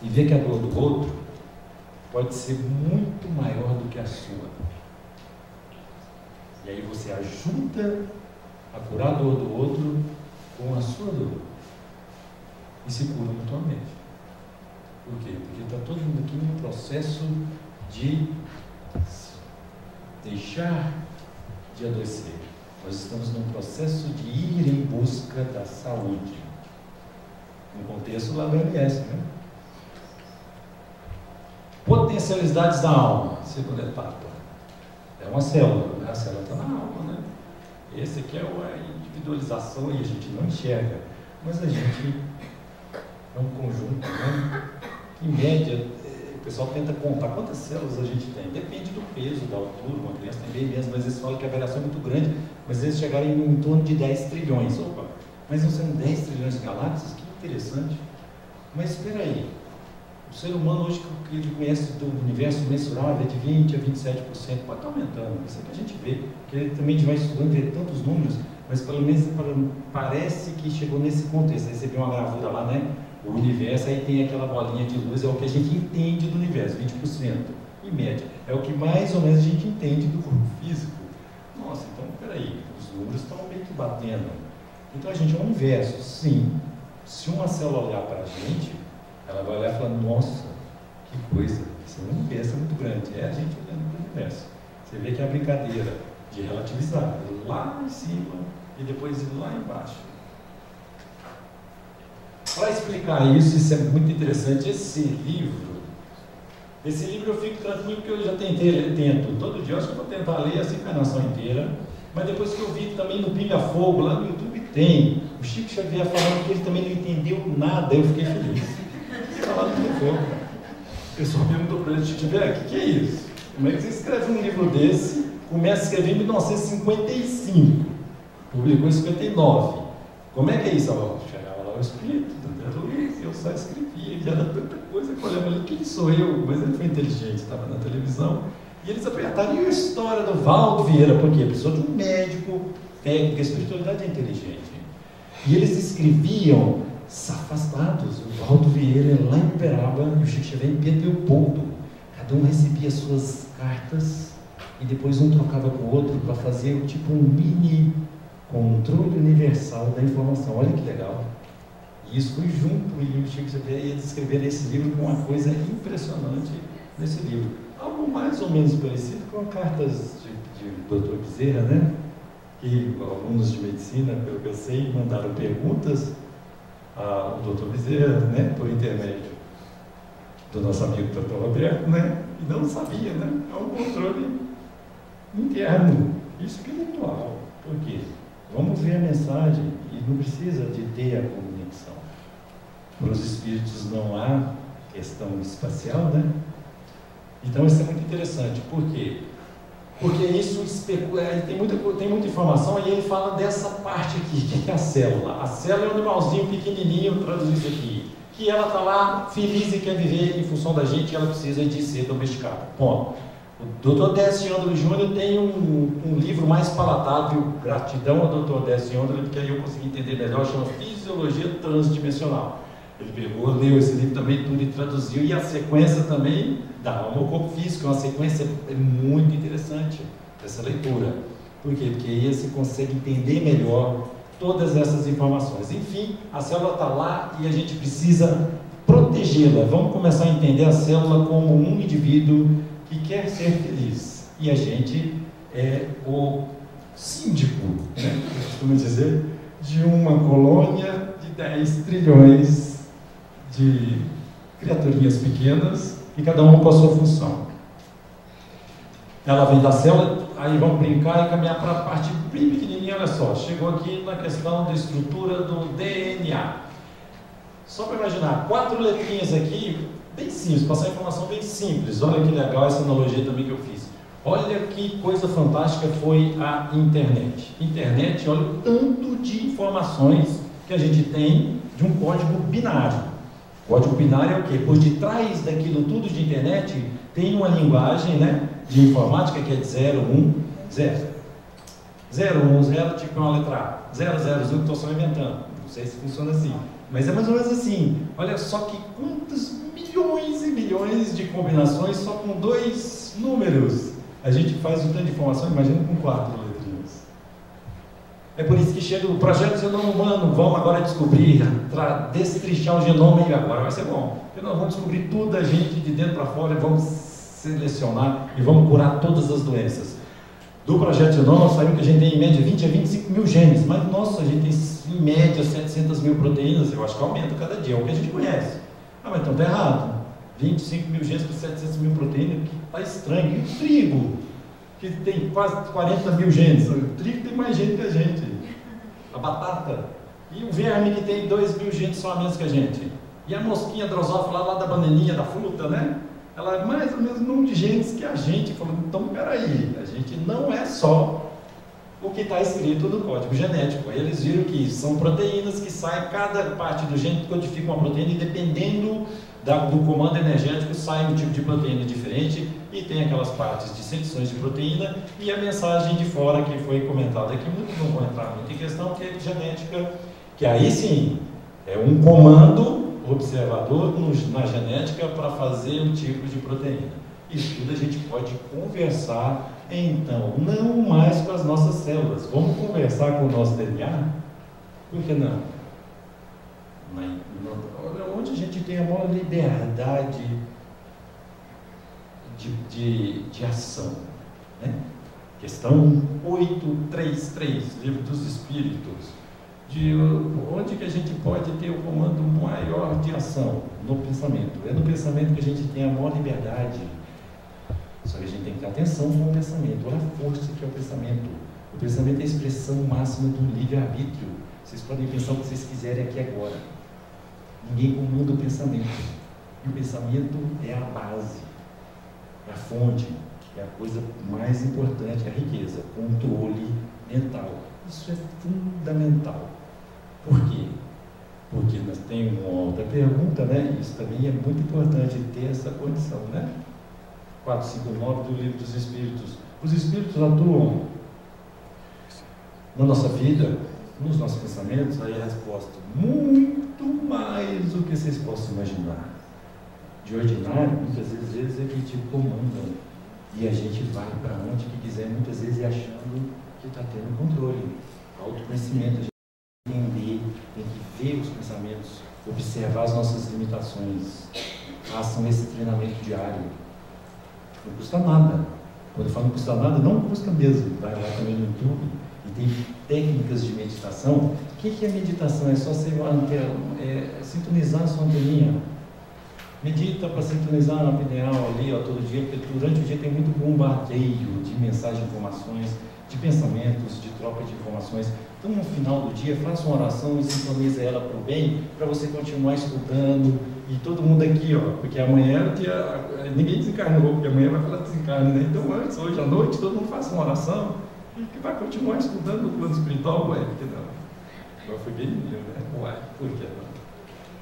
S1: e ver que a dor do outro pode ser muito maior do que a sua. E aí você ajuda a curar a dor do outro com a sua dor. E se cura mutuamente. Por quê? Porque está todo mundo aqui num processo de deixar de adoecer. Nós estamos num processo de ir em busca da saúde. No contexto lá do MS, né? Potencialidades da alma, segunda etapa. É uma célula, né? A célula está na alma, né? Esse aqui é a individualização e a gente não enxerga, mas a gente é um conjunto, né? Em média, o pessoal tenta contar quantas células a gente tem. Depende do peso, da altura, uma criança tem bem menos, mas eles falam que a variação é muito grande, mas eles chegaram em torno de 10 trilhões. Opa, mas não são 10 trilhões de galáxias? Que interessante. Mas espera aí, o ser humano hoje que ele conhece do universo mensurável é de 20% a 27%, pode estar aumentando, isso é que a gente vê, porque também a gente vai estudando, vê tantos números, mas pelo menos parece que chegou nesse contexto. Aí você vê uma gravura lá, né? O universo, aí tem aquela bolinha de luz, é o que a gente entende do universo, 20%, em média. É o que mais ou menos a gente entende do corpo físico. Nossa, então, peraí, os números estão meio que batendo. Então a gente é um universo, sim. Se uma célula olhar para a gente, ela vai olhar e falar, nossa, que coisa, esse universo é muito grande. É a gente olhando para o universo. Você vê que é a brincadeira de relativizar, lá em cima e depois ir lá embaixo. Para explicar isso é muito interessante. Esse livro eu fico tranquilo porque eu já tento, todo dia, eu acho que eu vou tentar ler essa encarnação inteira, mas depois que eu vi também no Pinga Fogo, lá no YouTube tem, o Chico Xavier falando que ele também não entendeu nada, eu fiquei feliz. Falar do Pinga Fogo. O pessoal perguntou para ele, Chico Xavier, o que é isso? Como é que você escreve um livro desse, começa a escrever em 1955, publicou em 59, como é que é isso? Chegava lá o Espírito, eu só escrevia, ele era tanta coisa que eu olhava ali, quem sou eu? Mas ele foi inteligente, estava na televisão, e eles apertaram a história do Valdo Vieira, por quê? Precisou de um médico, técnico, a espiritualidade é inteligente. E eles escreviam afastados, o Valdo Vieira lá em Uberaba, e o Chico Xavier em Pedro Leopoldo. Cada um recebia suas cartas, e depois um trocava com o outro para fazer tipo um mini controle universal da informação. Olha que legal. E isso foi junto, e o Chico Xavier ia descrever esse livro com uma coisa impressionante nesse livro. Algo mais ou menos parecido com cartas de Dr. Bezerra, né? Que alunos de medicina, pelo que eu sei, mandaram perguntas ao Dr. Bezerra, né? Por intermédio do nosso amigo Dr. Roberto, né? E não sabia, né? É um controle interno, espiritual. Por quê? Vamos ver a mensagem e não precisa de ter a comunicação. Para os espíritos não há questão espacial, né? Então isso é muito interessante. Por quê? Porque isso especula, tem muita informação e ele fala dessa parte aqui, que é a célula. A célula é um animalzinho pequenininho, traduzir isso aqui, que ela está lá feliz e quer viver em função da gente e ela precisa de ser domesticada. Bom, o Dr. Décio Ândalo Júnior tem um livro mais palatável, gratidão ao Dr. Décio Ândalo, porque aí eu consegui entender melhor, chama Fisiologia Transdimensional. Ele pegou, leu esse livro também, tudo e traduziu, e a sequência também da alma ao corpo físico, é uma sequência muito interessante dessa leitura. Por quê? Porque aí você consegue entender melhor todas essas informações. Enfim, a célula está lá e a gente precisa protegê-la. Vamos começar a entender a célula como um indivíduo que quer ser feliz. E a gente é o síndico, né? Eu costumo dizer, de uma colônia de 10 trilhões de criaturinhas pequenas e cada uma com a sua função. Ela vem da célula, aí vamos brincar e caminhar para a parte bem pequenininha. Olha só, chegou aqui na questão da estrutura do DNA. Só para imaginar, 4 letrinhas aqui, bem simples, passar informação bem simples. Olha que legal essa analogia também que eu fiz. Olha que coisa fantástica foi a internet. Internet, olha o tanto de informações que a gente tem de um código binário. Código binário é o quê? Por detrás daquilo tudo de internet tem uma linguagem, né, de informática que é de 0, 1, 0. 010 tipo uma letra A, 000 que estou só inventando, não sei se funciona assim, mas é mais ou menos assim. Olha só que quantos milhões e milhões de combinações só com 2 números a gente faz um tanto de informação, imagina com 4 letrinhas. É por isso que chega o projeto Genoma Humano, vamos agora descobrir, destrinchar o genoma, e agora vai ser bom, porque nós vamos descobrir tudo a gente de dentro para fora e vamos selecionar e vamos curar todas as doenças. Do projeto Genoma saiu que a gente tem em média 20 a 25 mil genes, mas nossa, a gente tem em média 700 mil proteínas, eu acho que aumenta cada dia, é o que a gente conhece. Ah, mas então está errado, 25 mil genes para 700 mil proteínas, que está estranho. E o trigo, que tem quase 40 mil genes, o trigo tem mais genes que a gente, a batata, e o verme que tem 2 mil genes só a menos que a gente, e a mosquinha drosófila lá da bananinha, da fruta, né? Ela é mais ou menos o número de genes que a gente. Falou, então peraí, a gente não é só o que está escrito no código genético. Aí eles viram que são proteínas que saem, cada parte do gene codifica uma proteína e dependendo do comando energético sai um tipo de proteína diferente e tem aquelas partes de secções de proteína e a mensagem de fora que foi comentada aqui, muitos não vão entrar muito em questão, que é genética, que aí sim é um comando observador na genética para fazer um tipo de proteína. Isso tudo a gente pode conversar, então, não mais com as nossas células. Vamos conversar com o nosso DNA? Por que não? Onde a gente tem a maior liberdade de ação, né? Questão 833, Livro dos Espíritos. De onde que a gente pode ter o comando maior de ação? No pensamento. É no pensamento que a gente tem a maior liberdade. Só que a gente tem que ter atenção com o pensamento. Olha a força que é o pensamento. O pensamento é a expressão máxima do livre-arbítrio. Vocês podem pensar o que vocês quiserem aqui agora. Ninguém comanda o pensamento. E o pensamento é a base, é a fonte, é a coisa mais importante, é a riqueza, controle mental. Isso é fundamental. Por quê? Porque nós temos uma outra pergunta, né? Isso também é muito importante ter essa condição, né? 459 do Livro dos Espíritos. Os Espíritos atuam na nossa vida, nos nossos pensamentos. Aí a resposta, muito mais do que vocês possam imaginar. De ordinário, muitas vezes é que te comandam e a gente vai para onde que quiser, muitas vezes achando que está tendo controle. Autoconhecimento, a gente tem que entender, tem que ver os pensamentos, observar as nossas limitações. Façam esse treinamento diário. Não custa nada. Quando eu falo não custa nada, não custa mesmo. Vai lá também no YouTube e tem técnicas de meditação. O que é meditação? É só você sintonizar a sua anteninha. Medita para sintonizar a pineal ali, ó, todo dia, porque durante o dia tem muito bombardeio de mensagens, de informações, de pensamentos, de troca de informações. Então, no final do dia, faça uma oração e sintonize ela para o bem, para você continuar estudando. E todo mundo aqui, ó, porque amanhã ninguém desencarnou, porque amanhã vai falar desencarne, né? Então, antes, hoje à noite, todo mundo faça uma oração e que vai continuar estudando o plano espiritual, ué, porque não. Agora foi bem lindo, né? Ué, por que não?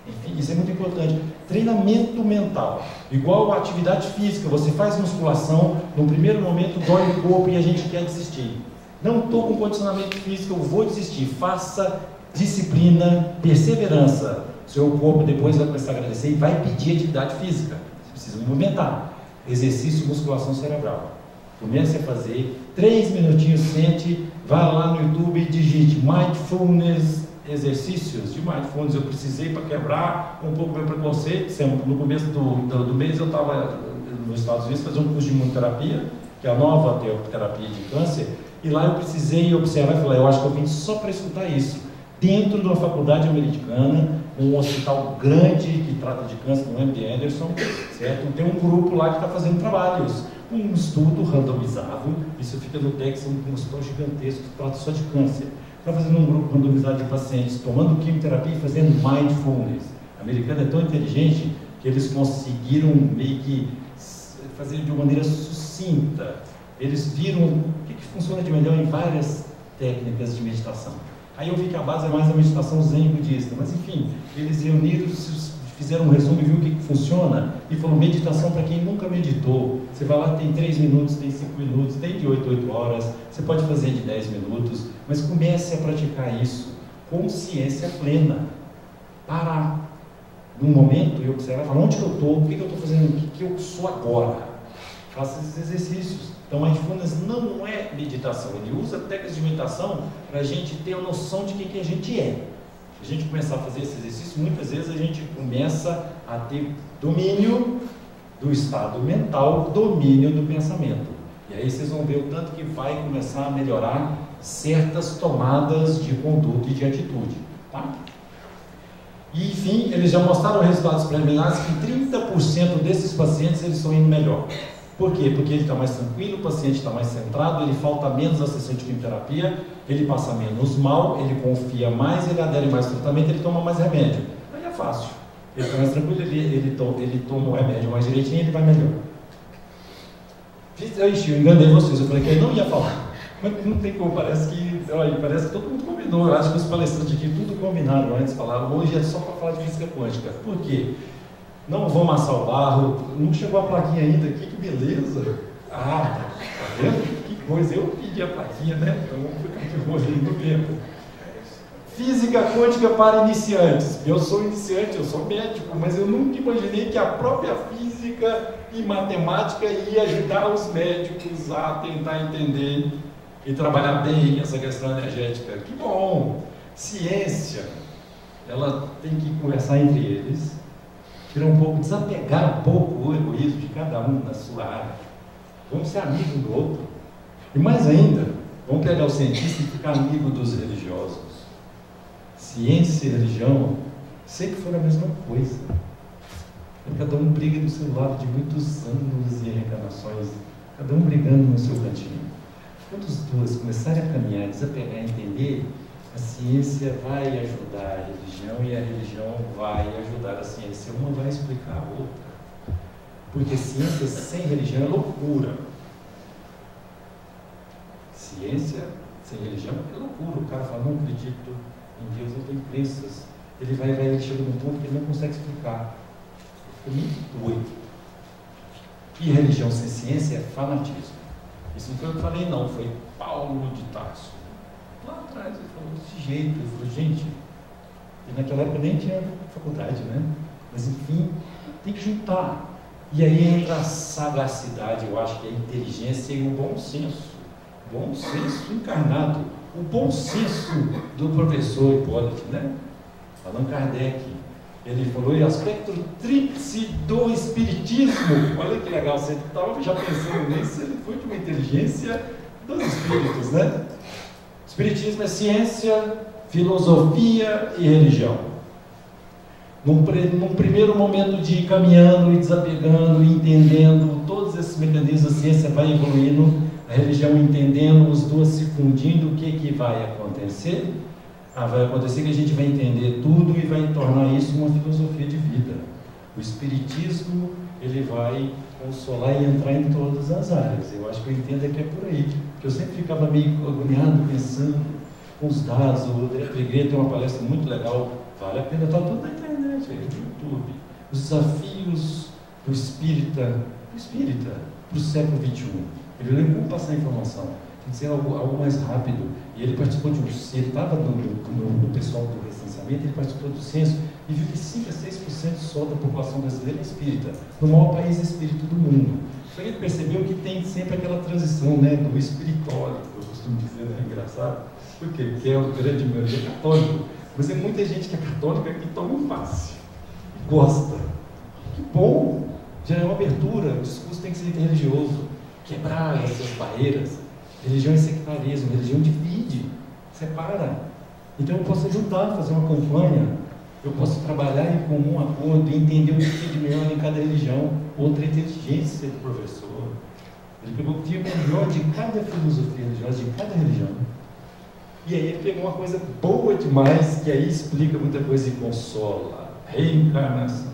S1: Enfim, isso é muito importante. Treinamento mental. Igual a atividade física, você faz musculação, no primeiro momento dói o corpo e a gente quer desistir. Não estou com condicionamento físico, eu vou desistir. Faça disciplina, perseverança. Seu corpo depois vai começar a agradecer e vai pedir atividade física. Você precisa movimentar. Exercício, musculação cerebral. Comece a fazer 3 minutinhos, sente, vá lá no YouTube e digite Mindfulness, exercícios de Mindfulness. Eu precisei para quebrar um pouco meu preconceito. No começo do mês eu estava nos Estados Unidos fazendo um curso de imunoterapia, que é a nova terapia de câncer, e lá eu precisei observar e falar, eu acho que eu vim só para escutar isso. Dentro de uma faculdade americana, um hospital grande que trata de câncer, no MD Anderson, certo? Tem um grupo lá que está fazendo trabalhos, um estudo randomizado, isso fica no Texas, um hospital gigantesco que trata só de câncer. Está fazendo um grupo randomizado de pacientes, tomando quimioterapia e fazendo mindfulness. A americana é tão inteligente que eles conseguiram meio que fazer de uma maneira sucinta. Eles viram o que funciona de melhor em várias técnicas de meditação. Aí eu vi que a base é mais a meditação zen budista, mas enfim, eles reuniram, fizeram um resumo e viu o que funciona, e falou, meditação para quem nunca meditou. Você vai lá, tem 3 minutos, tem 5 minutos, tem de 8 horas, você pode fazer de 10 minutos, mas comece a praticar isso com ciência plena. Parar num momento e observar, falar, onde que eu estou, o que eu estou fazendo, o que eu sou agora. Faça esses exercícios. Então, mindfulness não é meditação, ele usa técnicas de meditação para a gente ter a noção de quem que a gente é. Se a gente começar a fazer esse exercício, muitas vezes a gente começa a ter domínio do estado mental, domínio do pensamento. E aí vocês vão ver o tanto que vai começar a melhorar certas tomadas de conduta e de atitude. Tá? E, enfim, eles já mostraram resultados preliminares que 30% desses pacientes eles estão indo melhor. Por quê? Porque ele está mais tranquilo, o paciente está mais centrado, ele falta menos a sessão de quimioterapia, ele passa menos mal, ele confia mais, ele adere mais ao tratamento, ele toma mais remédio. Aí é fácil. Ele está mais tranquilo, ele toma o remédio mais direitinho e ele vai melhor. Eu enganei vocês, eu falei que ele não ia falar. Mas não tem como, parece que todo mundo combinou. Eu acho que os palestrantes aqui tudo combinaram antes, falaram, hoje é só para falar de física quântica. Por quê? Não vou amassar o barro, não chegou a plaquinha ainda aqui, que beleza! Ah, tá vendo? Que coisa, eu pedi a plaquinha, né? Então vamos ficar de olho no tempo. Física quântica para iniciantes. Eu sou iniciante, eu sou médico, mas eu nunca imaginei que a própria física e matemática ia ajudar os médicos a tentar entender e trabalhar bem essa questão energética. Que bom! Ciência, ela tem que conversar entre eles, tirar um pouco, desapegar um pouco o egoísmo de cada um na sua área. Vamos ser amigos um do outro. E mais ainda, vamos pegar o cientista e ficar amigo dos religiosos. Ciência e religião sempre foram a mesma coisa. Cada um briga no seu lado de muitos anos e reencarnações, cada um brigando no seu cantinho. Quando os dois começarem a caminhar, desapegar e entender, a ciência vai ajudar a religião e a religião vai ajudar a ciência. Uma vai explicar a outra. Porque ciência sem religião é loucura. Ciência sem religião é loucura. O cara fala, não acredito em Deus, não tenho crenças. Ele chega num ponto que ele não consegue explicar. Ele fica muito doido. E religião sem ciência é fanatismo. Isso não foi eu que falei, não. Foi Paulo de Tarso. Lá atrás ele falou desse jeito, ele falou, gente, e naquela época nem tinha faculdade, né? Mas enfim, tem que juntar. E aí entra a sagacidade, eu acho que a inteligência e o bom senso. Bom senso encarnado. O bom senso do professor Hipólito, né? Allan Kardec. Ele falou, e aspecto tríplice do espiritismo. Olha que legal, você estava já pensando nisso, ele foi de uma inteligência dos espíritos, né? Espiritismo é ciência, filosofia e religião. Num primeiro momento de ir caminhando e desapegando e entendendo todos esses mecanismos, a ciência vai evoluindo, a religião entendendo, os dois se fundindo, o que vai acontecer? Vai acontecer que a gente vai entender tudo e vai tornar isso uma filosofia de vida. O espiritismo, ele vai consolar e entrar em todas as áreas. Eu acho que eu entendo que é por aí. Porque eu sempre ficava meio agoniado, pensando com os dados. O André tem uma palestra muito legal, vale a pena, está tudo na internet, no YouTube. Os desafios do espírita para o século XXI. Ele lembra como passar a informação. Tem que ser algo mais rápido. E ele participou de um censo, ele estava no pessoal do recenseamento, ele participou do censo e viu que 5 a 6% só da população brasileira é espírita, no maior país espírita do mundo. Então ele percebeu que tem sempre aquela transição, né, do espiritólico, eu costumo dizer, né, engraçado, por quê? Porque a grande maioria é católico, mas tem muita gente que é católica que toma um passe, e gosta. Que bom! Já é uma abertura, o discurso tem que ser interreligioso, quebrar essas barreiras. Religião é sectarismo, religião divide, separa. Então eu posso ajudar a fazer uma campanha, eu posso trabalhar em comum acordo e entender o que tem de melhor em cada religião, outra inteligência do professor. Ele pegou o que tinha melhor de cada filosofia religiosa, de cada religião. E aí ele pegou uma coisa boa demais, que aí explica muita coisa e consola. Reencarnação.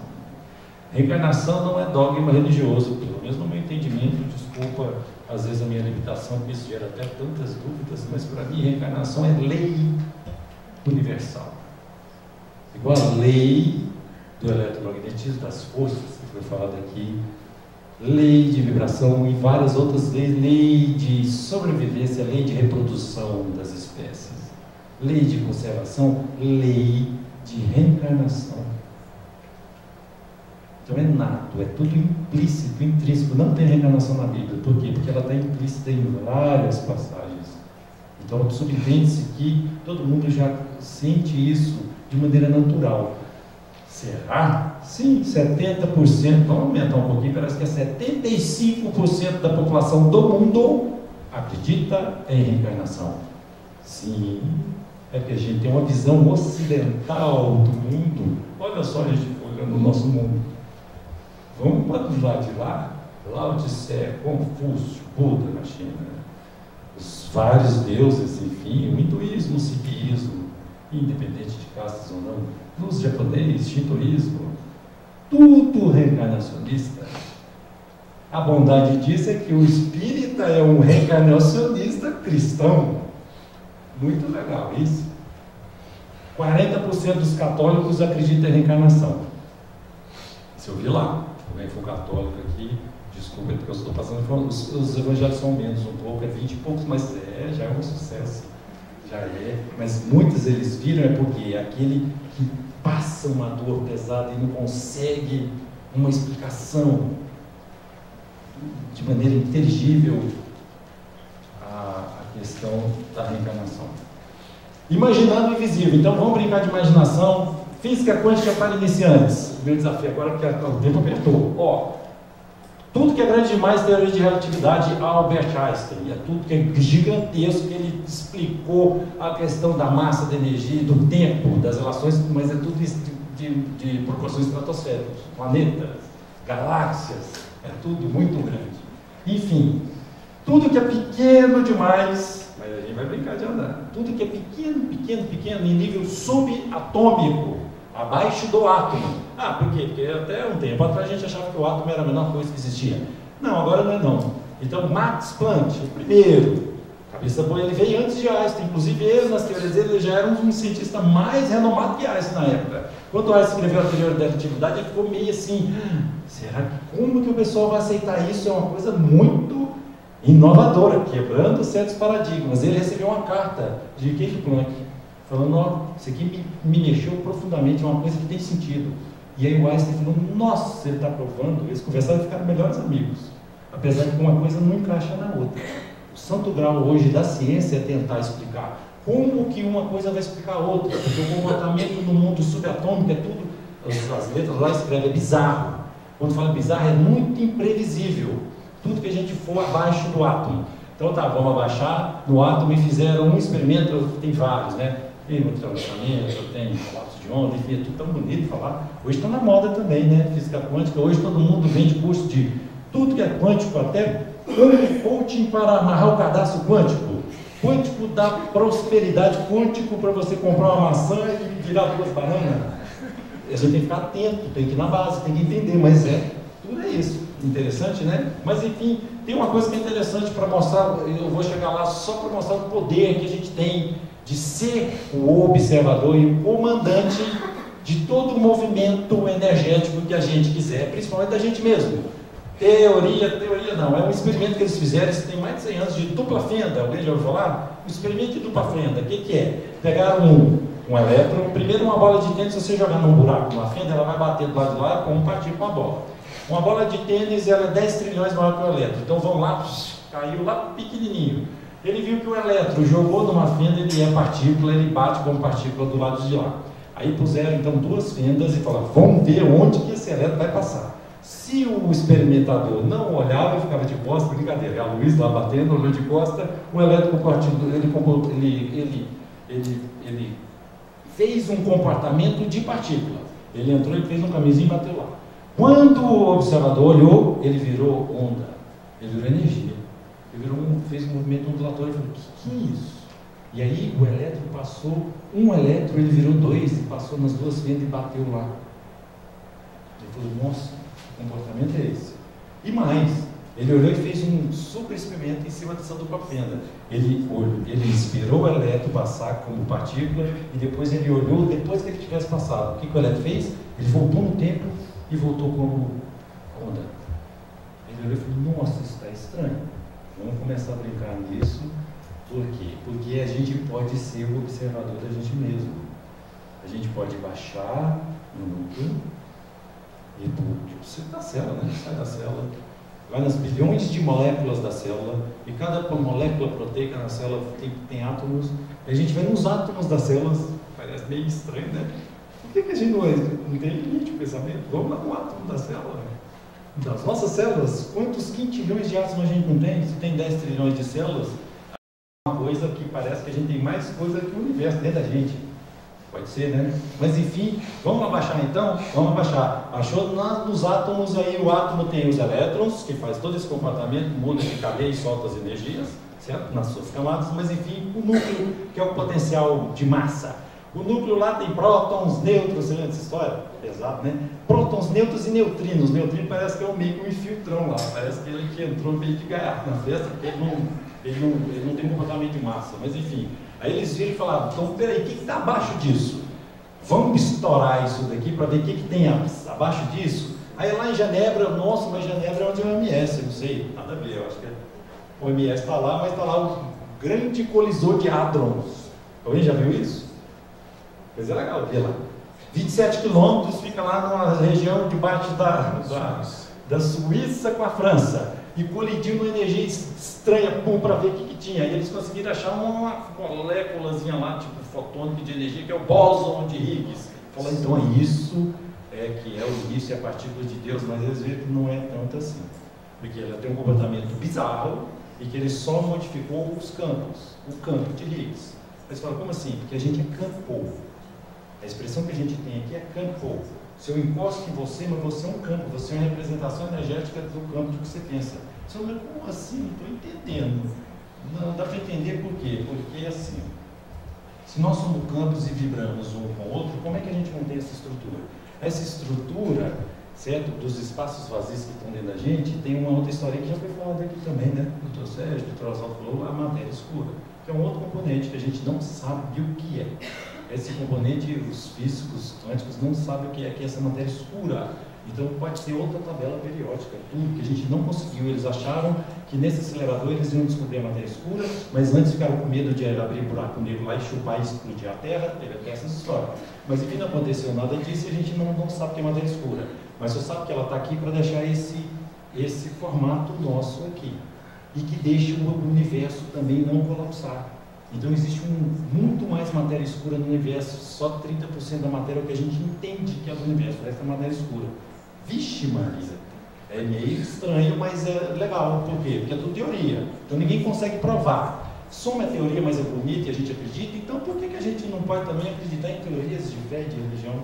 S1: Reencarnação não é dogma religioso, pelo menos no meu entendimento, desculpa às vezes a minha limitação, porque isso gera até tantas dúvidas, mas para mim reencarnação é lei universal. Igual a lei do eletromagnetismo, das forças, que foi falado aqui, lei de vibração e várias outras leis, lei de sobrevivência, lei de reprodução das espécies, lei de conservação, lei de reencarnação. Então é nato, é tudo implícito, intrínseco. Não tem reencarnação na Bíblia. Por quê? Porque ela está implícita em várias passagens. Então subentende-se que todo mundo já sente isso de maneira natural. Será? Sim, 70%, vamos aumentar um pouquinho, parece que é 75% da população do mundo acredita em reencarnação. Sim, é que a gente tem uma visão ocidental do mundo. Olha só, a gente olhando o nosso mundo. Vamos para do lado de lá, Lao Tse, Confúcio, Buda na China, os vários deuses, enfim, o hinduísmo, o sikhismo, independente de castas ou não, os japoneses, shintoísmo, tudo reencarnacionista. A bondade disso é que o espírita é um reencarnacionista cristão. Muito legal isso. 40% dos católicos acreditam em reencarnação. Isso eu vi lá. Alguém for católico aqui, desculpa, porque eu estou passando, os evangelhos são menos um pouco, é 20 e poucos, mas já é um sucesso. Já é, mas muitos eles viram é porque é aquele que passa uma dor pesada e não consegue uma explicação de maneira inteligível a questão da reencarnação. Imaginando o invisível. Então vamos brincar de imaginação. Física quântica para iniciantes. Meu desafio agora, porque o tempo apertou. Tudo que é grande demais, teoria de relatividade, Albert Einstein. É tudo que é gigantesco, que ele explicou a questão da massa, da energia, do tempo, das relações, mas é tudo de proporções estratosféricas, planetas, galáxias, é tudo muito grande. Enfim, tudo que é pequeno demais, mas a gente vai brincar de andar, tudo que é pequeno, em nível subatômico, abaixo do átomo. Por quê? Porque até um tempo atrás a gente achava que o átomo era a menor coisa que existia. Não, agora não é não. Então Max Planck, o primeiro, cabeça boa, ele veio antes de Einstein, inclusive ele, nas teorias dele, ele já era um cientista mais renomado que Einstein na época. Quando Einstein escreveu a teoria da relatividade, ele ficou meio assim, será que como que o pessoal vai aceitar isso? É uma coisa muito inovadora, quebrando certos paradigmas. Ele recebeu uma carta de Keith Planck, falando, isso aqui me mexeu profundamente, é uma coisa que tem sentido. E aí o Einstein falou, nossa, ele está provando. Eles conversaram e ficaram melhores amigos, apesar de que uma coisa não encaixa na outra. O santo grau hoje da ciência é tentar explicar como que uma coisa vai explicar a outra, porque o comportamento no mundo subatômico é tudo, as letras lá escrevem, é bizarro. Quando fala bizarro, é muito imprevisível, tudo que a gente for abaixo do átomo. Então tá, vamos abaixar no átomo e fizeram um experimento, tem vários, né? Tem ultrassom, tem colapso de onda, enfim, é tudo tão bonito falar. Hoje está na moda também, né? Física quântica, hoje todo mundo vende curso de tudo que é quântico, até coaching para amarrar o cadastro quântico, quântico da prosperidade, quântico para você comprar uma maçã e virar 2 bananas. A gente tem que ficar atento, tem que ir na base, tem que entender, mas tudo é isso. Interessante, né? Mas enfim, tem uma coisa que é interessante para mostrar, eu vou chegar lá só para mostrar o poder que a gente tem de ser o observador e o comandante de todo o movimento energético que a gente quiser, principalmente da gente mesmo. Teoria não, é um experimento que eles fizeram, isso tem mais de 100 anos, de dupla fenda. Alguém já ouviu falar? Um experimento de dupla fenda, o que é? Pegaram um elétron, primeiro uma bola de tênis, se você jogar num buraco, numa fenda, ela vai bater do lado de lá como partir com a bola. Uma bola de tênis, ela é 10 trilhões maior que o elétron, então vão lá, caiu lá pequenininho. Ele viu que o elétron jogou numa fenda, ele é partícula, ele bate como partícula do lado de lá. Aí puseram então 2 fendas e falaram, vamos ver onde que esse elétron vai passar. Se o experimentador não olhava e ficava de costas, brincadeira, é a Luiz lá batendo, olhou de costa, o elétron ele fez um comportamento de partícula. Ele entrou e fez um caminhozinho e bateu lá. Quando o observador olhou, ele virou onda, ele virou energia. Ele fez um movimento ondulatório e falou, que é isso? E aí o elétron passou, um elétron ele virou 2 e passou nas 2 fendas e bateu lá. Ele falou, nossa, o comportamento é esse. E mais, Ele olhou e fez um super experimento em cima dessa dupla fenda. Ele esperou o elétron passar como partícula e depois ele olhou, depois que ele tivesse passado. O que o elétron fez? Ele voltou no tempo e voltou como onda. Ele olhou e falou, nossa, isso está estranho. Vamos começar a brincar nisso. Por quê? Porque a gente pode ser o observador da gente mesmo. A gente pode baixar no núcleo e você da célula, né? Sai da célula, vai nas bilhões de moléculas da célula, e cada molécula proteica na célula tem átomos, e a gente vai nos átomos das células, parece meio estranho, né? Por que a gente não tem limite de pensamento? Vamos lá no átomo da célula. Das nossas células, quantos quintilhões de átomos a gente não tem? Se tem 10 trilhões de células, é uma coisa que parece que a gente tem mais coisa que o universo dentro da gente. Pode ser, né? Mas enfim, vamos abaixar então? Vamos abaixar. Achou nos átomos aí, o átomo tem os elétrons, que faz todo esse comportamento, muda de cadeia e solta as energias, certo? Nas suas camadas, mas enfim, o núcleo, que é o potencial de massa. O núcleo lá tem prótons, nêutrons, você lembra dessa história? Exato, né? Prótons, nêutrons e neutrinos. Neutrino parece que é meio que um infiltrão lá, parece que ele que entrou meio de gaiato na festa, porque ele não tem comportamento de massa, mas enfim. Aí eles viram e falaram, então peraí, o que está abaixo disso? Vamos estourar isso daqui para ver o que tem abaixo disso. Aí lá em Genebra, nossa, mas Genebra é onde é o OMS, eu não sei, nada a ver, eu acho que o OMS está lá, mas está lá o grande colisor de hadrons. Alguém já viu isso? Coisa legal, vê lá. 27 quilômetros, fica lá numa região debaixo da Suíça com a França. E colidiu numa energia estranha, para ver o que tinha. E eles conseguiram achar uma moléculazinha lá, tipo fotônica de energia, que é o bóson de Higgs. Falou, então isso que é o início e a partícula de Deus, mas eles viram que não é tanto assim. Porque ela tem um comportamento bizarro e que ele só modificou os campos, o campo de Higgs. Eles falam, como assim? Porque a gente é campo. A expressão que a gente tem aqui é campo. Se eu encosto em você, mas você é um campo, você é uma representação energética do campo de que você pensa. Você fala, como assim? Não estou entendendo. Não dá para entender por quê? Porque assim, se nós somos campos e vibramos um com o outro, como é que a gente mantém essa estrutura? Essa estrutura, certo, dos espaços vazios que estão dentro da gente, tem uma outra história que já foi falada aqui também, né? O Dr. Sérgio, o Dr. Oswaldo falou, a matéria escura, que é um outro componente que a gente não sabe o que é. Esse componente, os físicos quânticos não sabem o que é essa matéria escura. Então pode ser outra tabela periódica, tudo que a gente não conseguiu. Eles acharam que nesse acelerador eles iam descobrir a matéria escura, mas antes ficaram com medo de abrir buraco negro lá e chupar e explodir a Terra. Teve até essa história. Mas enfim, não aconteceu nada disso e a gente não sabe o que é matéria escura. Mas só sabe que ela está aqui para deixar esse formato nosso aqui. E que deixa o universo também não colapsar. Então existe muito mais matéria escura no universo, só 30% da matéria é o que a gente entende que é do universo, o resto é matéria escura. Vixe Maria, é meio estranho, mas é legal, por quê? Porque é tudo teoria, então ninguém consegue provar. Soma é teoria, mas é bonita e a gente acredita, então por que a gente não pode também acreditar em teorias de fé e de religião?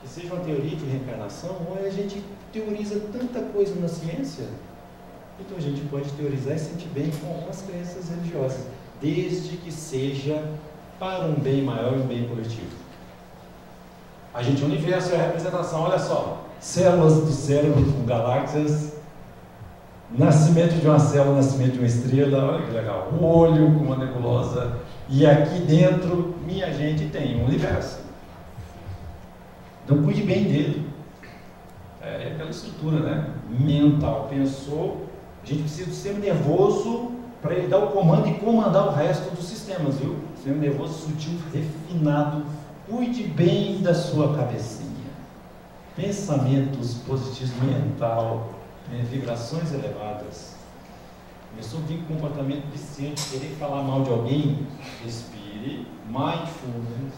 S1: Que seja uma teoria de reencarnação, ou a gente teoriza tanta coisa na ciência, então a gente pode teorizar e sentir bem com as crenças religiosas, desde que seja para um bem maior e um bem coletivo. A gente, o universo é a representação, olha só, células de cérebro com galáxias, nascimento de uma célula, nascimento de uma estrela, olha que legal, o olho com uma nebulosa, e aqui dentro, minha gente, tem um universo. Então cuide bem dele. É aquela estrutura, né? Mental. Pensou, a gente precisa do sistema nervoso para ele dar o comando e comandar o resto dos sistemas, viu? Sistema nervoso sutil, refinado. Cuide bem da sua cabecinha. Pensamentos positivos, mental, vibrações elevadas. Começou a vir com comportamento viciante, querer falar mal de alguém, respire, mindfulness.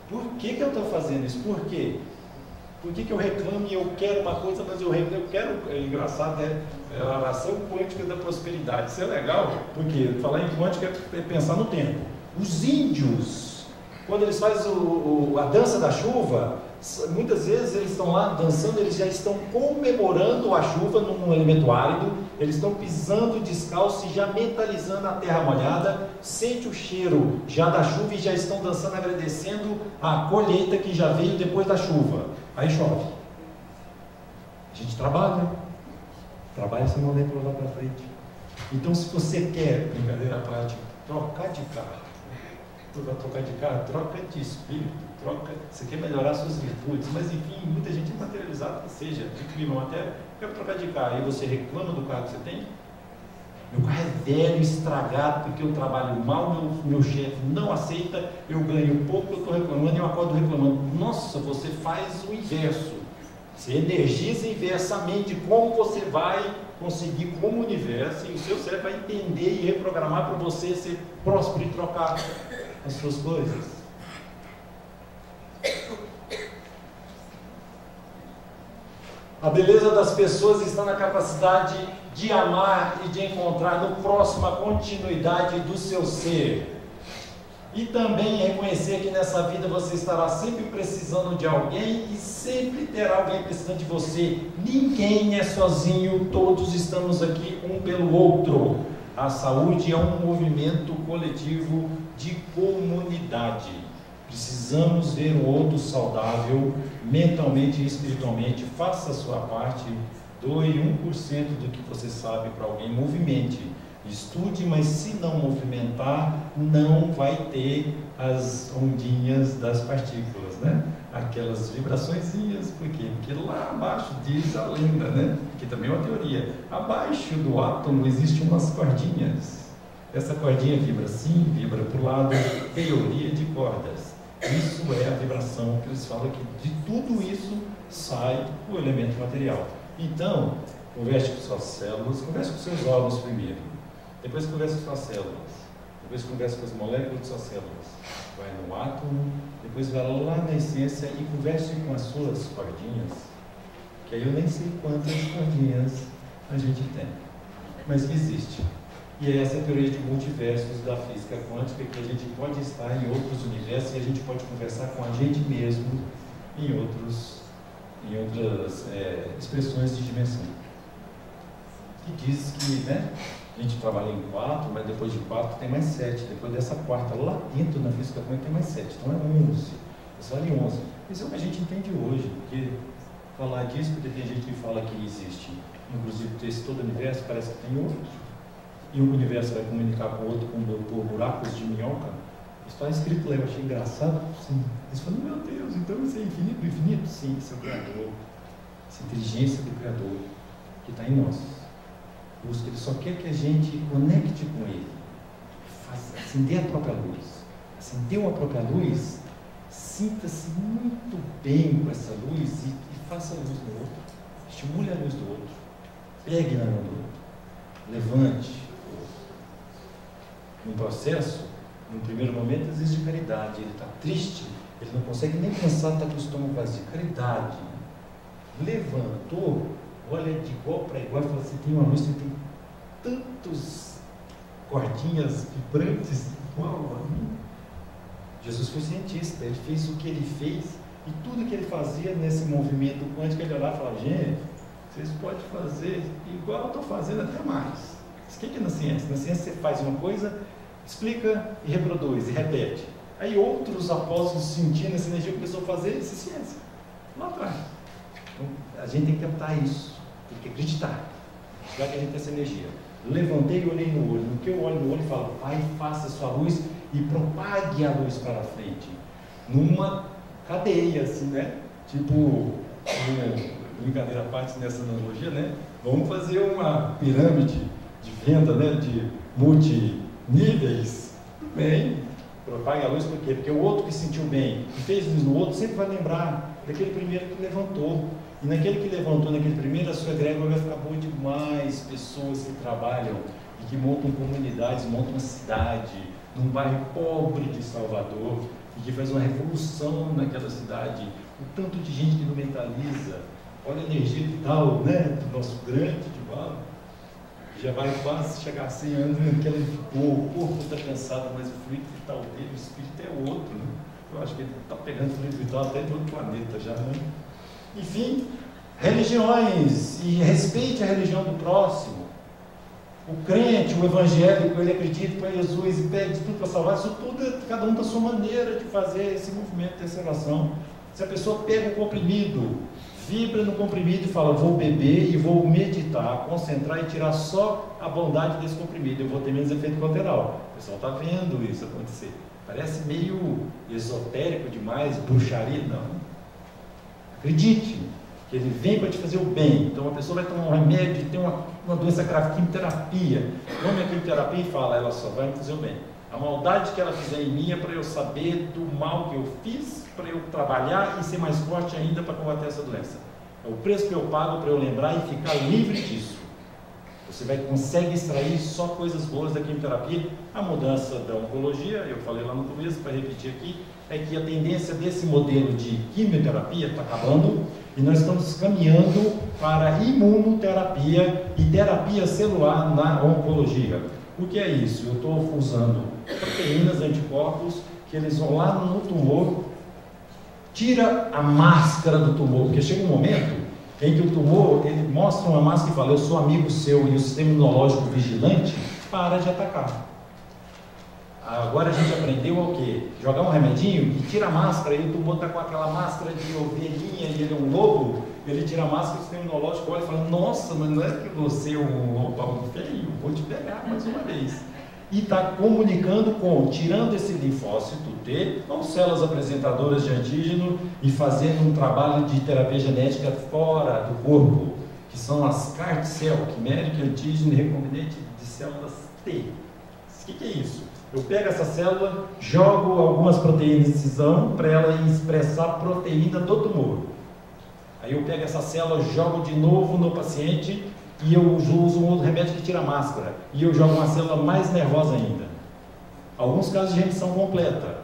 S1: Por que eu estou fazendo isso? Por quê? Por que eu reclamo e eu quero uma coisa, mas eu quero, é engraçado, né? É a oração quântica da prosperidade. Isso é legal, porque falar em quântica é pensar no tempo. Os índios, quando eles fazem a dança da chuva, muitas vezes eles estão lá dançando, eles já estão comemorando a chuva num elemento árido, eles estão pisando descalço e já mentalizando a terra molhada, sente o cheiro já da chuva e já estão dançando, agradecendo a colheita que já veio depois da chuva. Aí chove. A gente trabalha. Trabalha essa molécula lá para frente. Então, se você quer, brincadeira prática, trocar de carro, trocar de carro, troca de espírito, você quer melhorar suas virtudes, mas enfim, muita gente é materializada que seja, adquirir uma matéria, eu quero trocar de carro, aí você reclama do carro que você tem? Meu carro é velho, estragado, porque eu trabalho mal, meu chefe não aceita, eu ganho pouco, eu estou reclamando e eu acordo reclamando. Nossa, você faz o inverso. Você energiza inversamente como você vai conseguir como o universo, e o seu cérebro vai entender e reprogramar para você ser próspero e trocar as suas coisas. A beleza das pessoas está na capacidade de amar e de encontrar no próximo a continuidade do seu ser. E também reconhecer que nessa vida você estará sempre precisando de alguém e sempre terá alguém precisando de você. Ninguém é sozinho, todos estamos aqui um pelo outro. A saúde é um movimento coletivo de comunidade. Precisamos ver o outro saudável, mentalmente e espiritualmente. Faça a sua parte, doe 1% do que você sabe para alguém, movimente. Estude, mas se não movimentar, não vai ter as ondinhas das partículas, né? Aquelas vibraçõezinhas, por quê? Porque lá abaixo diz a lenda, né? Que também é uma teoria. Abaixo do átomo existem umas cordinhas. Essa cordinha vibra assim, vibra para o lado, teoria de cordas. Isso é a vibração que eles falam que de tudo isso sai o elemento material. Então, converse com suas células, converse com seus órgãos primeiro. Depois conversa com suas células, depois conversa com as moléculas de suas células, vai no átomo, depois vai lá na essência e converse com as suas cordinhas, que aí eu nem sei quantas cordinhas a gente tem, mas que existe. E essa é a teoria de multiversos da física quântica, que a gente pode estar em outros universos e a gente pode conversar com a gente mesmo em outras expressões de dimensão. Que diz que, né? A gente trabalha em 4, mas depois de 4 tem mais 7. Depois dessa quarta, lá dentro na física quântica tem mais 7. Então é 11. Só de 11. Isso é o que a gente entende hoje. Porque falar disso, porque tem gente que fala que existe, inclusive todo o universo, parece que tem outro. E um universo vai comunicar com o outro por buracos de minhoca. Isso está escrito lá, eu achei engraçado. Sim. Eles falam, meu Deus, então isso é infinito do infinito? Sim, isso é o Criador. Essa inteligência do Criador que está em nós. Ele só quer que a gente conecte com Ele, acender a própria luz. Acendeu a própria luz, sinta-se muito bem com essa luz e faça a luz do outro. Estimule a luz do outro. Pegue na mão do outro. Levante o outro. No processo, no primeiro momento, existe caridade. Ele está triste, ele não consegue nem pensar, está com o estômago vazio. Caridade. Levantou. Olha de igual para igual e fala assim, tem uma luz que tem tantos cordinhas vibrantes igual a mim. Jesus foi cientista, ele fez o que ele fez e tudo que ele fazia nesse movimento quântico, ele olhava e falava, gente, vocês podem fazer igual eu estou fazendo até mais. Isso que é na ciência? Na ciência você faz uma coisa, explica e reproduz, e repete. Aí outros apóstolos sentindo essa energia começou a fazer, isso é ciência. Lá atrás. Então, a gente tem que captar isso, tem que acreditar, já que a gente tem essa energia. Levantei e olhei no olho. No que eu olho no olho e falo, vai, faça a sua luz e propague a luz para frente. Numa cadeia, assim, né? Tipo, brincadeira à parte nessa analogia, né? Vamos fazer uma pirâmide de venda, né? De multiníveis. Bem, propague a luz por quê? Porque o outro que sentiu bem e fez luz no outro sempre vai lembrar daquele primeiro que levantou. E naquele que levantou, naquele primeiro, a sua egrégora vai ficar boa demais. Pessoas que trabalham e que montam comunidades, montam uma cidade, num bairro pobre de Salvador, e que faz uma revolução naquela cidade. O tanto de gente que não mentaliza. Olha a energia vital, né, do nosso grande Divaldo. Já vai quase chegar a 100 anos, o corpo está cansado, mas o fluido vital dele, o espírito é outro, né? Eu acho que ele está pegando fluido vital até de outro planeta já, né? Enfim, religiões, e respeite a religião do próximo. O crente, o evangélico, ele acredita em Jesus e pede tudo para salvar. Isso tudo é cada um da sua maneira de fazer esse movimento de oração. Se a pessoa pega um comprimido, vibra no comprimido e fala, vou beber e vou meditar, concentrar e tirar só a bondade desse comprimido, eu vou ter menos efeito colateral. O pessoal está vendo isso acontecer. Parece meio esotérico demais, bruxaria, não. Acredite, que ele vem para te fazer o bem. Então a pessoa vai tomar um remédio, tem uma doença grave, quimioterapia. Tome a quimioterapia e fala, ela só vai me fazer o bem. A maldade que ela fizer em mim é para eu saber do mal que eu fiz, para eu trabalhar e ser mais forte ainda para combater essa doença. É o preço que eu pago para eu lembrar e ficar livre disso. Você consegue extrair só coisas boas da quimioterapia. A mudança da oncologia, eu falei lá no começo, para repetir aqui, é que a tendência desse modelo de quimioterapia está acabando e nós estamos caminhando para imunoterapia e terapia celular na oncologia. O que é isso? Eu estou usando proteínas, anticorpos, que eles vão lá no tumor, tira a máscara do tumor, porque chega um momento em que o tumor, ele mostra uma máscara e fala, eu sou amigo seu, e o sistema imunológico vigilante para de atacar. Agora a gente aprendeu o quê? Jogar um remedinho e tira a máscara, e o tumor está com aquela máscara de ovelhinha, e ele é um lobo, ele tira a máscara, o sistema imunológico olha e fala, nossa, mas não é que você é um lobo feio, vou te pegar mais uma vez. E está comunicando com, tirando esse linfócito T, com células apresentadoras de antígeno e fazendo um trabalho de terapia genética fora do corpo, que são as CAR T-cell, quimérica, antígeno e recombinante de células T. O que é isso? Eu pego essa célula, jogo algumas proteínas de cisão para ela expressar a proteína do tumor. Aí eu pego essa célula, jogo de novo no paciente e eu uso um outro remédio que tira a máscara. E eu jogo uma célula mais nervosa ainda. Alguns casos de remissão completa.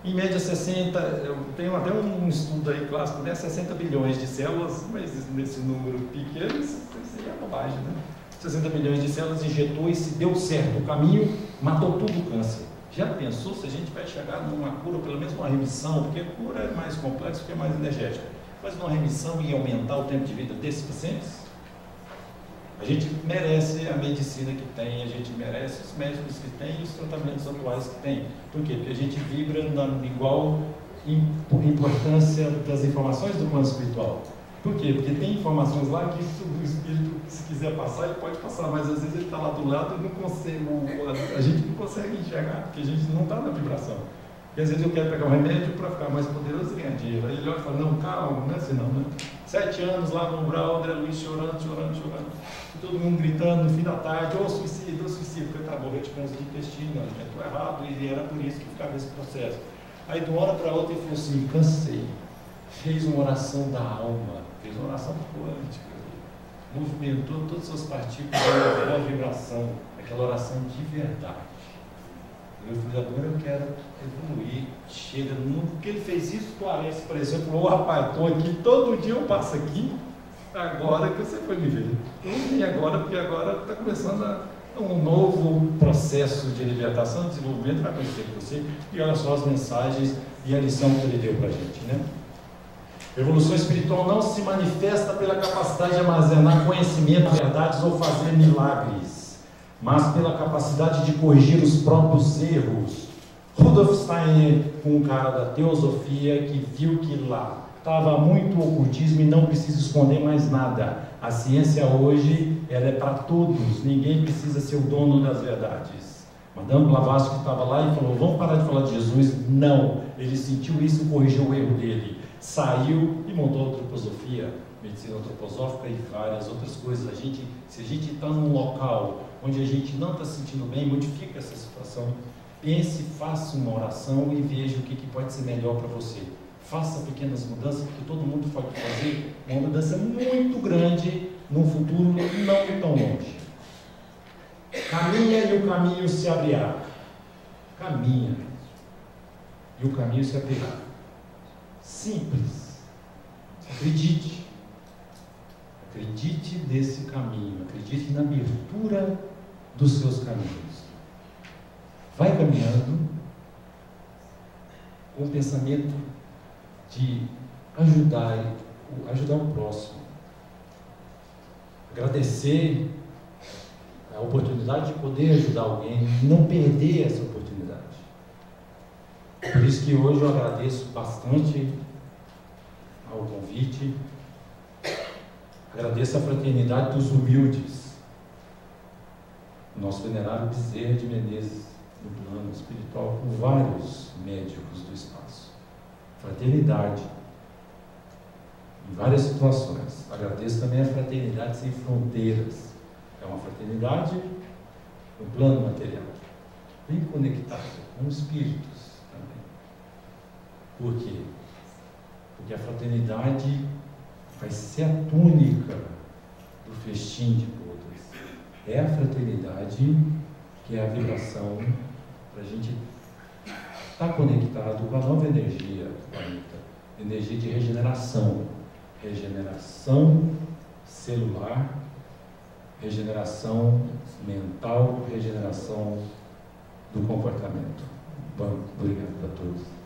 S1: Em média 60, eu tenho até um estudo aí clássico, né? 60 bilhões de células, mas nesse número pequeno, isso aí é bobagem, né? 60 milhões de células, injetou e se deu certo. O caminho matou tudo o câncer. Já pensou se a gente vai chegar numa cura, pelo menos uma remissão, porque a cura é mais complexa, porque é mais energética, mas uma remissão e aumentar o tempo de vida desses pacientes? A gente merece a medicina que tem, a gente merece os médicos que tem e os tratamentos atuais que tem. Por quê? Porque a gente vibra na igual importância das informações do plano espiritual. Por quê? Porque tem informações lá que o espírito, se quiser passar, ele pode passar, mas às vezes ele está lá do lado e não consegue, a gente não consegue enxergar, porque a gente não está na vibração. E às vezes eu quero pegar um remédio para ficar mais poderoso e ganhar dinheiro. Aí ele olha e fala, não, calma, não é assim não, né? 7 anos lá no umbral, André Luiz chorando. E todo mundo gritando no fim da tarde, ô suicídio, porque tá morrendo de câncer de intestino, alimentou errado, e era por isso que ficava esse processo. Aí de uma hora para outra ele falou assim, cansei. Fez uma oração da alma, fez uma oração quântica, movimentou todas as suas partículas da vibração, aquela oração de verdade. Eu falei, agora eu quero evoluir. Chega, porque ele fez isso, o Clarence apareceu e falou, rapaz, estou aqui, todo dia eu passo aqui, agora que você foi me ver. E agora, porque agora está começando um novo processo de libertação, de desenvolvimento, vai acontecer com você. E olha só as mensagens e a lição que ele deu para a gente, né? A evolução espiritual não se manifesta pela capacidade de armazenar conhecimento, verdades ou fazer milagres, mas pela capacidade de corrigir os próprios erros. Rudolf Steiner, um cara da teosofia, que viu que lá estava muito ocultismo e não precisa esconder mais nada. A ciência hoje, ela é para todos, ninguém precisa ser o dono das verdades. Madame Blavatsky estava lá e falou, vamos parar de falar de Jesus? Não, ele sentiu isso e corrigiu o erro dele. Saiu e montou a antroposofia, medicina antroposófica e várias outras coisas. Se a gente está num local onde a gente não está se sentindo bem, modifica essa situação. Pense, faça uma oração e veja o que pode ser melhor para você. Faça pequenas mudanças, porque todo mundo pode fazer uma mudança muito grande num futuro não tão longe. Caminha e o caminho se abrirá. Caminha e o caminho se abrirá. Simples. Acredite. Acredite nesse caminho. Acredite na abertura dos seus caminhos. Vai caminhando com o pensamento de ajudar o próximo. Agradecer a oportunidade de poder ajudar alguém e não perder essa oportunidade. Por isso que hoje eu agradeço bastante convite. Agradeço a fraternidade dos humildes. Nosso venerável Bezerra de Menezes, no plano espiritual, com vários médicos do espaço. Fraternidade, em várias situações. Agradeço também a Fraternidade Sem Fronteiras. É uma fraternidade no plano material, bem conectada com espíritos também. Por quê? Porque a fraternidade vai ser a túnica do festim de todos. É a fraternidade que é a vibração para a gente estar conectado com a nova energia do planeta, energia de regeneração, regeneração celular, regeneração mental, regeneração do comportamento. Bom, obrigado a todos.